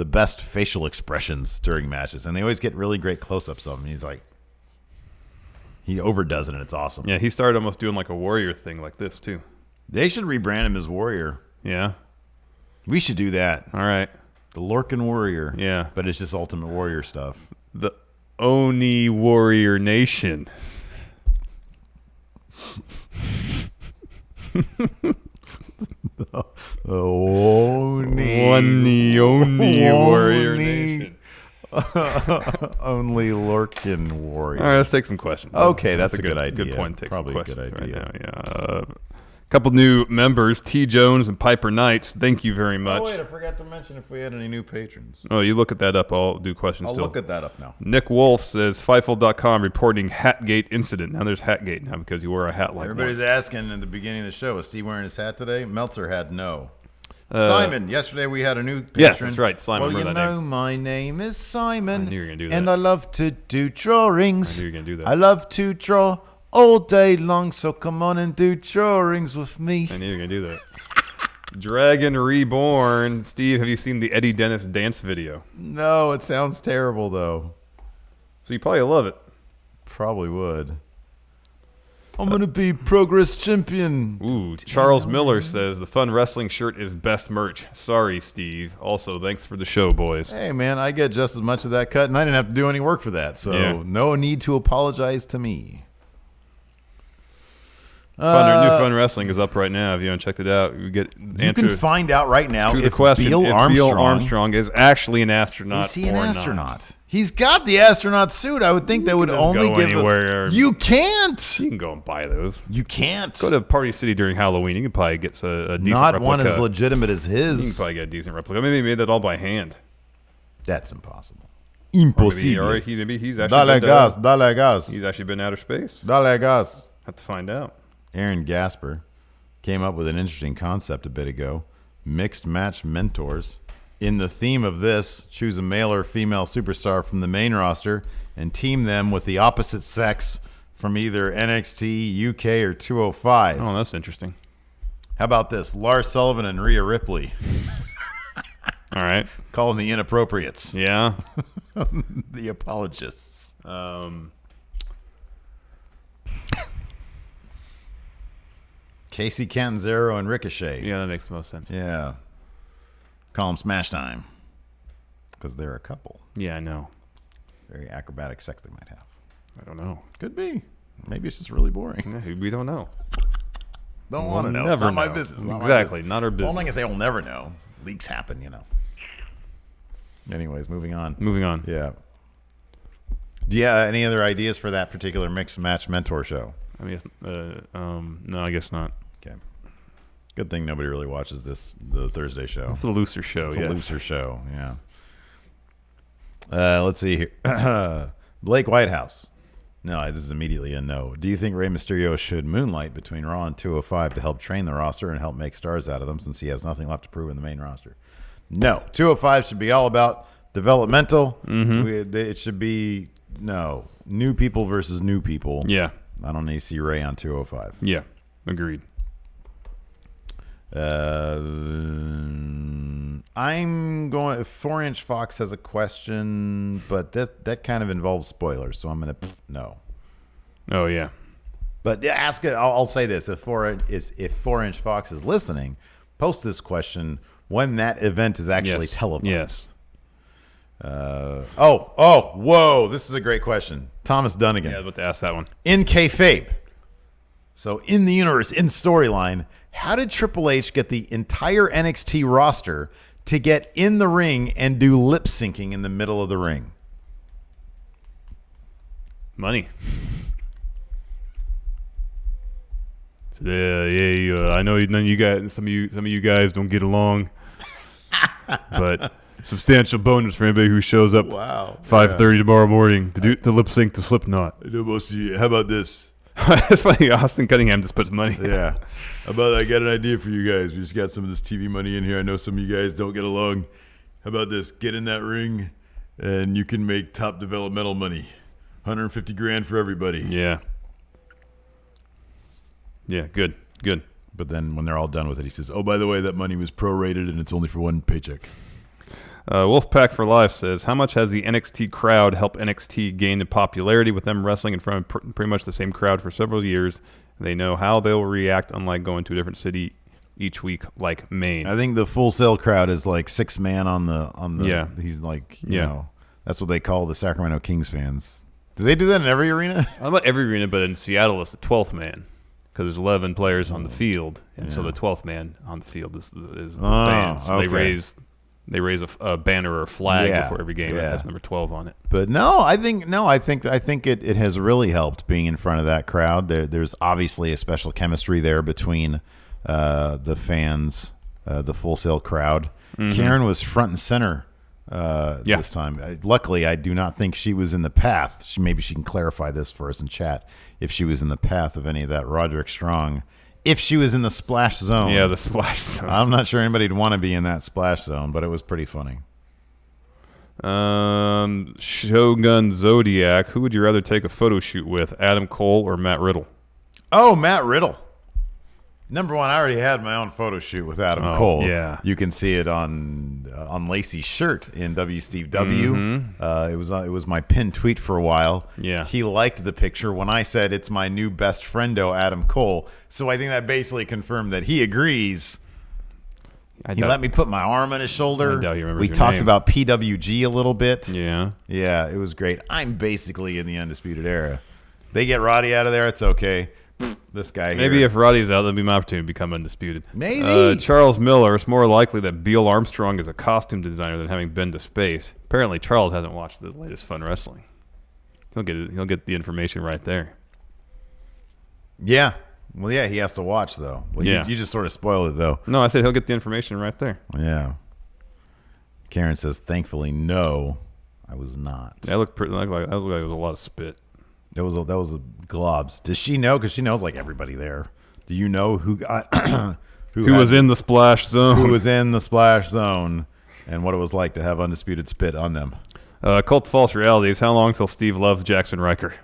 Speaker 4: best facial expressions during matches, and they always get really great close-ups of him. He's like, he overdoes it, and it's awesome.
Speaker 5: Yeah, he started almost doing like a warrior thing like this, too.
Speaker 4: They should rebrand him as Warrior.
Speaker 5: Yeah.
Speaker 4: We should do that.
Speaker 5: All right.
Speaker 4: The Lorcan Warrior.
Speaker 5: Yeah.
Speaker 4: But it's just Ultimate Warrior stuff.
Speaker 5: The Oni Warrior Nation.
Speaker 4: The Oni
Speaker 5: Warrior Nation.
Speaker 4: Only Lorcan Warrior.
Speaker 5: All right, let's take some questions.
Speaker 4: Okay, that's a good idea.
Speaker 5: Good point. Take
Speaker 4: Probably
Speaker 5: some
Speaker 4: a good
Speaker 5: questions
Speaker 4: idea.
Speaker 5: right now. Yeah. Couple new members, T. Jones and Piper Knights. Thank you very much.
Speaker 4: Oh, wait, I forgot to mention if we had any new patrons.
Speaker 5: Oh, you look at that up. I'll do questions
Speaker 4: I'll
Speaker 5: still.
Speaker 4: look at that up now.
Speaker 5: Nick Wolf says, Fightful.com reporting Hatgate incident. Now there's Hatgate now because you wore a hat like
Speaker 4: Everybody's
Speaker 5: once.
Speaker 4: asking in the beginning of the show, is Steve wearing his hat today? Meltzer had no. Simon, yesterday we had a new patron.
Speaker 5: Yes, that's right. Simon,
Speaker 4: well, you
Speaker 5: remember that
Speaker 4: know,
Speaker 5: name.
Speaker 4: my name is Simon.
Speaker 5: I knew you were going to do that.
Speaker 4: And I love to do drawings.
Speaker 5: I knew you were going to do that.
Speaker 4: I love to draw all day long, so come on and do drawings with me.
Speaker 5: I knew you were going to do that. Dragon Reborn. Steve, have you seen the Eddie Dennis dance video?
Speaker 4: No, it sounds terrible, though.
Speaker 5: So you probably love it.
Speaker 4: Probably would. I'm going to be Progress Champion.
Speaker 5: Ooh, Charles Miller says the Fun Wrestling shirt is best merch. Sorry, Steve. Also, thanks for the show, boys.
Speaker 4: Hey, man, I get just as much of that cut, and I didn't have to do any work for that, so
Speaker 5: Yeah.
Speaker 4: no need to apologize to me.
Speaker 5: New Fun Wrestling is up right now. If you haven't checked it out, you
Speaker 4: can find out right now
Speaker 5: if
Speaker 4: if
Speaker 5: Bill Armstrong is actually an astronaut.
Speaker 4: Is he an
Speaker 5: or
Speaker 4: astronaut?
Speaker 5: Not.
Speaker 4: He's got the astronaut suit. I would think that would only
Speaker 5: go
Speaker 4: give
Speaker 5: anywhere.
Speaker 4: You can't.
Speaker 5: You can go and buy those.
Speaker 4: You can't.
Speaker 5: Go to Party City during Halloween. You can probably get a decent
Speaker 4: Not
Speaker 5: replica.
Speaker 4: one as legitimate as his.
Speaker 5: You can probably get a decent replica. Maybe he made that all by hand.
Speaker 4: That's impossible.
Speaker 5: Impossible. Or maybe he's actually
Speaker 4: Dale gas.
Speaker 5: He's actually been outer space.
Speaker 4: Dale gas.
Speaker 5: Have to find out.
Speaker 4: Aaron Gasper came up with an interesting concept a bit ago. Mixed match mentors. In the theme of this, choose a male or female superstar from the main roster and team them with the opposite sex from either NXT, UK, or 205.
Speaker 5: Oh, that's interesting.
Speaker 4: How about this? Lars Sullivan and Rhea Ripley.
Speaker 5: All right.
Speaker 4: Call them the inappropriates.
Speaker 5: Yeah.
Speaker 4: The apologists. Casey Catanzaro and Ricochet.
Speaker 5: Yeah, that makes the most sense.
Speaker 4: Yeah. Call them Smash Time. Because they're a couple.
Speaker 5: Yeah, I know.
Speaker 4: Very acrobatic sex they might have.
Speaker 5: I don't know.
Speaker 4: Could be. Maybe it's just really boring.
Speaker 5: Yeah, we don't know.
Speaker 4: Don't want to know.
Speaker 5: Never
Speaker 4: It's not my
Speaker 5: know.
Speaker 4: business.
Speaker 5: Exactly. Not our business.
Speaker 4: Well, I'm not going to say we'll never know. Leaks happen, you know. Anyways, moving on. Yeah. Do you have any other ideas for that particular mixed match mentor show?
Speaker 5: I mean, no, I guess not.
Speaker 4: Okay. Good thing nobody really watches the Thursday show.
Speaker 5: It's a looser show,
Speaker 4: It's
Speaker 5: yes.
Speaker 4: a looser show, yeah. Let's see here. Blake Whitehouse. No, this is immediately a no. Do you think Rey Mysterio should moonlight between Raw and 205 to help train the roster and help make stars out of them since he has nothing left to prove in the main roster? No. 205 should be all about developmental.
Speaker 5: Mm-hmm.
Speaker 4: It should be, new people versus new people.
Speaker 5: Yeah.
Speaker 4: I don't need to see Ray on 205.
Speaker 5: Yeah. Agreed.
Speaker 4: I'm going. 4-inch Fox has a question, but that kind of involves spoilers, so I'm going to no.
Speaker 5: Oh yeah.
Speaker 4: But ask it. I'll say this: if 4-inch Fox is listening, post this question when that event is actually televised.
Speaker 5: Yes.
Speaker 4: Whoa! This is a great question. Thomas Dunnigan.
Speaker 5: Yeah, I was about to ask that one.
Speaker 4: In kayfabe. So in the universe, in storyline, how did Triple H get the entire NXT roster to get in the ring and do lip syncing in the middle of the ring?
Speaker 5: Money. So, I know none of you guys, some of you guys don't get along, but substantial bonus for anybody who shows up.
Speaker 4: Wow.
Speaker 5: 5:30 tomorrow morning to lip sync to Slipknot.
Speaker 4: I know most of you. How about this?
Speaker 5: It's funny. Austin Cunningham just puts money.
Speaker 4: Yeah. How about I got an idea for you guys. We just got some of this TV money in here. I know some of you guys don't get along. How about this? Get in that ring, and you can make top developmental money. $150,000 for everybody.
Speaker 5: Yeah. Yeah. Good.
Speaker 4: But then when they're all done with it, he says, "Oh, by the way, that money was prorated, and it's only for one paycheck."
Speaker 5: Wolfpack for Life says, how much has the NXT crowd helped NXT gain in popularity with them wrestling in front of pretty much the same crowd for several years? They know how they'll react, unlike going to a different city each week like Maine.
Speaker 4: I think the Full Sail crowd is like 6 man on the
Speaker 5: Yeah.
Speaker 4: He's like, you know, that's what they call the Sacramento Kings fans. Do they do that in every arena?
Speaker 5: Not every arena, but in Seattle it's the 12th man. Because there's 11 players on the field, and so the 12th man on the field is the fans. So
Speaker 4: okay.
Speaker 5: They raise a banner or a flag before every game that has number 12 on it.
Speaker 4: But I think it has really helped being in front of that crowd. There's obviously a special chemistry there between the fans, the Full Sail crowd. Mm-hmm. Karen was front and center this time. Luckily, I do not think she was in the path. Maybe she can clarify this for us in chat. If she was in the path of any of that Roderick Strong. If she was in the splash zone.
Speaker 5: Yeah, the splash zone.
Speaker 4: I'm not sure anybody'd want to be in that splash zone, but it was pretty funny.
Speaker 5: Shogun Zodiac. Who would you rather take a photo shoot with, Adam Cole or Matt Riddle?
Speaker 4: Oh, Matt Riddle. Number one, I already had my own photo shoot with Adam Cole.
Speaker 5: Yeah,
Speaker 4: you can see it on Lacey's shirt in WSteve W.
Speaker 5: Mm-hmm.
Speaker 4: It was my pinned tweet for a while.
Speaker 5: Yeah,
Speaker 4: he liked the picture when I said it's my new best friendo, Adam Cole. So I think that basically confirmed that he agrees. He let me put my arm on his shoulder.
Speaker 5: I doubt he remembers
Speaker 4: we
Speaker 5: your
Speaker 4: talked
Speaker 5: name.
Speaker 4: about PWG a little bit.
Speaker 5: Yeah,
Speaker 4: it was great. I'm basically in the Undisputed Era. They get Roddy out of there, it's okay. This guy
Speaker 5: Maybe
Speaker 4: here.
Speaker 5: if Roddy's out, that'll be my opportunity to become undisputed.
Speaker 4: Maybe.
Speaker 5: Charles Miller, it's more likely that Beal Armstrong is a costume designer than having been to space. Apparently, Charles hasn't watched the latest Fun Wrestling. He'll get the information right there.
Speaker 4: Yeah. Well, yeah, he has to watch, though. Well,
Speaker 5: Yeah.
Speaker 4: You just sort of spoiled it, though.
Speaker 5: No, I said he'll get the information right there.
Speaker 4: Yeah. Karen says, thankfully, no, I was not.
Speaker 5: That looked pretty. That looked like it was a lot of spit.
Speaker 4: That was a globs. Does she know? Because she knows like everybody there. Do you know who got
Speaker 5: Who was in the splash zone?
Speaker 4: Who was in the splash zone, and what it was like to have undisputed spit on them
Speaker 5: Cult of False Realities. How long till Steve loves Jackson Riker?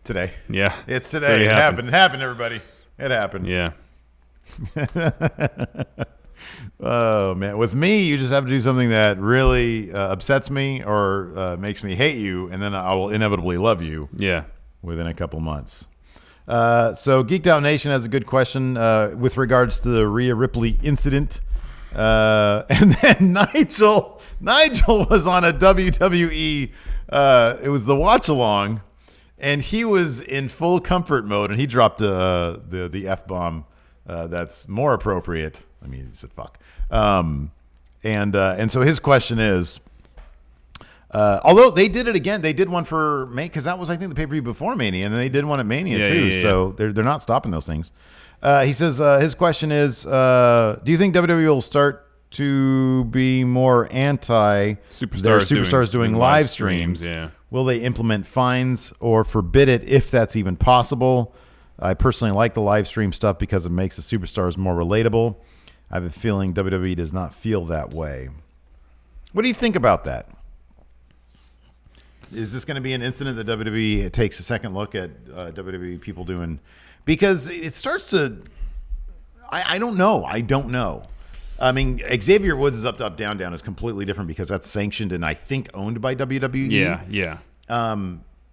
Speaker 4: today?
Speaker 5: Yeah,
Speaker 4: It's today. It happened. It happened, everybody. It happened.
Speaker 5: Yeah.
Speaker 4: Oh man, with me, you just have to do something that really upsets me or makes me hate you, and then I will inevitably love you.
Speaker 5: Yeah.
Speaker 4: Within a couple months. So Geeked Out Nation has a good question with regards to the Rhea Ripley incident. And then Nigel was on a WWE, it was the watch along, and he was in full comfort mode, and he dropped the F-bomb that's more appropriate. I mean, he said fuck. And so his question is, although they did it again, they did one for Mania, because that was, I think, the pay-per-view before Mania, and then they did one at Mania too.
Speaker 5: Yeah.
Speaker 4: So they're not stopping those things. He says his question is, do you think WWE will start to be more anti their superstars doing live streams?
Speaker 5: Yeah.
Speaker 4: Will they implement fines or forbid it if that's even possible? I personally like the live stream stuff because it makes the superstars more relatable. I have a feeling WWE does not feel that way. What do you think about that? Is this going to be an incident that WWE takes a second look at WWE people doing? Because it starts to, I don't know. I don't know. I mean, Xavier Woods' is up, down is completely different because that's sanctioned and I think owned by WWE.
Speaker 5: Yeah.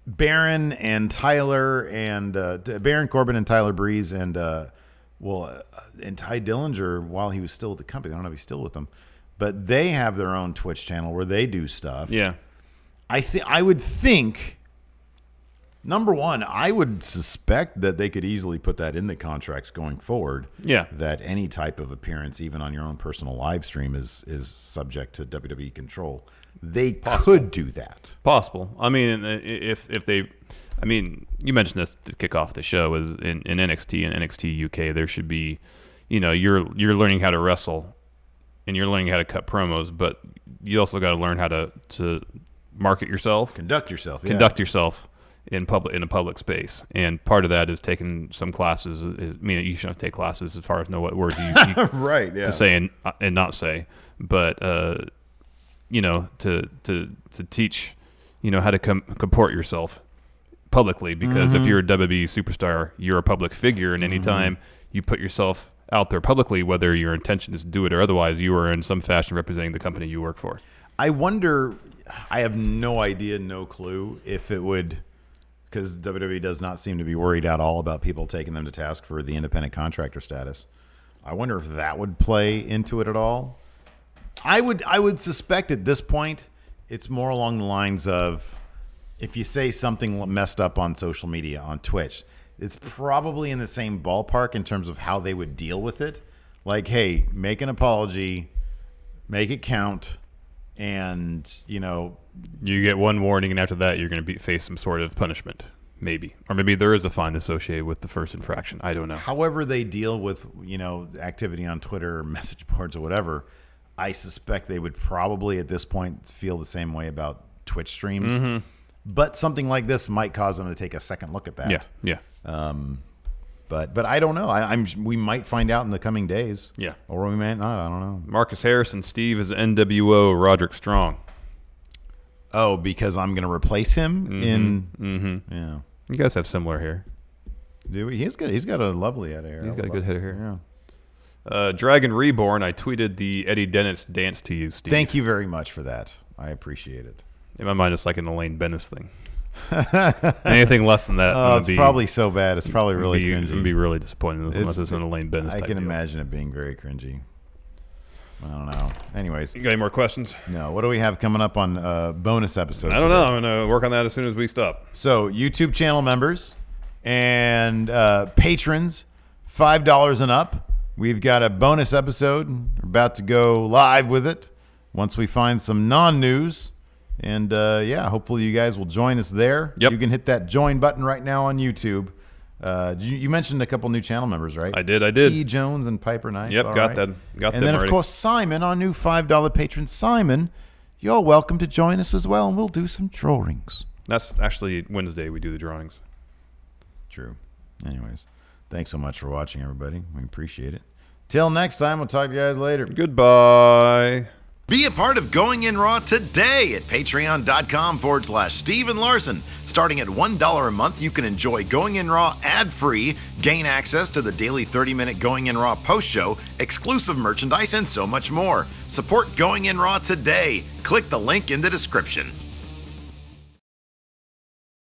Speaker 4: Baron and Tyler and Baron Corbin and Tyler Breeze and Ty Dillinger, while he was still with the company, I don't know if he's still with them, but they have their own Twitch channel where they do stuff.
Speaker 5: Yeah.
Speaker 4: I would think, number one, I would suspect that they could easily put that in the contracts going forward.
Speaker 5: Yeah.
Speaker 4: That any type of appearance, even on your own personal live stream, is subject to WWE control. They could do that.
Speaker 5: Possible. I mean, if they, I mean, you mentioned this to kick off the show, is in NXT and NXT UK, there should be, you're learning how to wrestle and you're learning how to cut promos, but you also got to learn how to market yourself,
Speaker 4: Conduct yourself
Speaker 5: in a public space, and part of that is taking some classes. You shouldn't take classes as far as know what words you
Speaker 4: right, yeah,
Speaker 5: to say and not say, but to teach how to comport yourself publicly, because if you're a WWE superstar, you're a public figure, and anytime you put yourself out there publicly, whether your intention is to do it or otherwise, you are in some fashion representing the company you work for.
Speaker 4: I wonder. I have no idea, no clue if it would, because WWE does not seem to be worried at all about people taking them to task for the independent contractor status. I wonder if that would play into it at all. I would suspect at this point it's more along the lines of, if you say something messed up on social media, on Twitch, it's probably in the same ballpark in terms of how they would deal with it. Like, hey, make an apology, make it count. And,
Speaker 5: you get one warning, and after that, you're going to face some sort of punishment, maybe. Or maybe there is a fine associated with the first infraction. I don't know.
Speaker 4: However they deal with, activity on Twitter or message boards or whatever, I suspect they would probably at this point feel the same way about Twitch streams. But something like this might cause them to take a second look at that.
Speaker 5: Yeah.
Speaker 4: But I don't know. We might find out in the coming days.
Speaker 5: Yeah.
Speaker 4: Or we might not. I don't know.
Speaker 5: Marcus Harrison, Steve is NWO Roderick Strong.
Speaker 4: Oh, because I'm going to replace him in. Yeah.
Speaker 5: You guys have similar hair.
Speaker 4: Do we? He's got a lovely head of hair.
Speaker 5: He's got a good head of hair.
Speaker 4: Yeah.
Speaker 5: Dragon Reborn, I tweeted the Eddie Dennis dance to you, Steve.
Speaker 4: Thank you very much for that. I appreciate it.
Speaker 5: In my mind, it's like an Elaine Bennis thing. Anything less than that,
Speaker 4: it's probably so bad. It's probably really cringy.
Speaker 5: It'd be really disappointing unless it's an Elaine Bennis.
Speaker 4: I
Speaker 5: type
Speaker 4: can
Speaker 5: deal.
Speaker 4: imagine it being very cringy. I don't know. Anyways,
Speaker 5: You got any more questions?
Speaker 4: no. What do we have coming up on bonus episodes?
Speaker 5: I don't
Speaker 4: today?
Speaker 5: know. I'm gonna work on that as soon as we stop.
Speaker 4: So YouTube channel members And patrons, $5 and up. We've got a bonus episode. We're about to go live with it once we find some non-news. And, hopefully you guys will join us there.
Speaker 5: Yep.
Speaker 4: You can hit that join button right now on YouTube. You mentioned a couple new channel members, right?
Speaker 5: I did.
Speaker 4: T. Jones and Piper Knights.
Speaker 5: Yep,
Speaker 4: All
Speaker 5: got
Speaker 4: right.
Speaker 5: that. Got
Speaker 4: And
Speaker 5: them
Speaker 4: then,
Speaker 5: already.
Speaker 4: of course, Simon, our new $5 patron. Simon, you're welcome to join us as well, and we'll do some drawings.
Speaker 5: That's actually Wednesday we do the drawings.
Speaker 4: True. Anyways, thanks so much for watching, everybody. We appreciate it. Till next time, we'll talk to you guys later.
Speaker 5: Goodbye.
Speaker 4: Be a part of Going In Raw today at patreon.com/Steven Larson. Starting at $1 a month, you can enjoy Going In Raw ad-free, gain access to the daily 30-minute Going In Raw post show, exclusive merchandise, and so much more. Support Going In Raw today. Click the link in the description.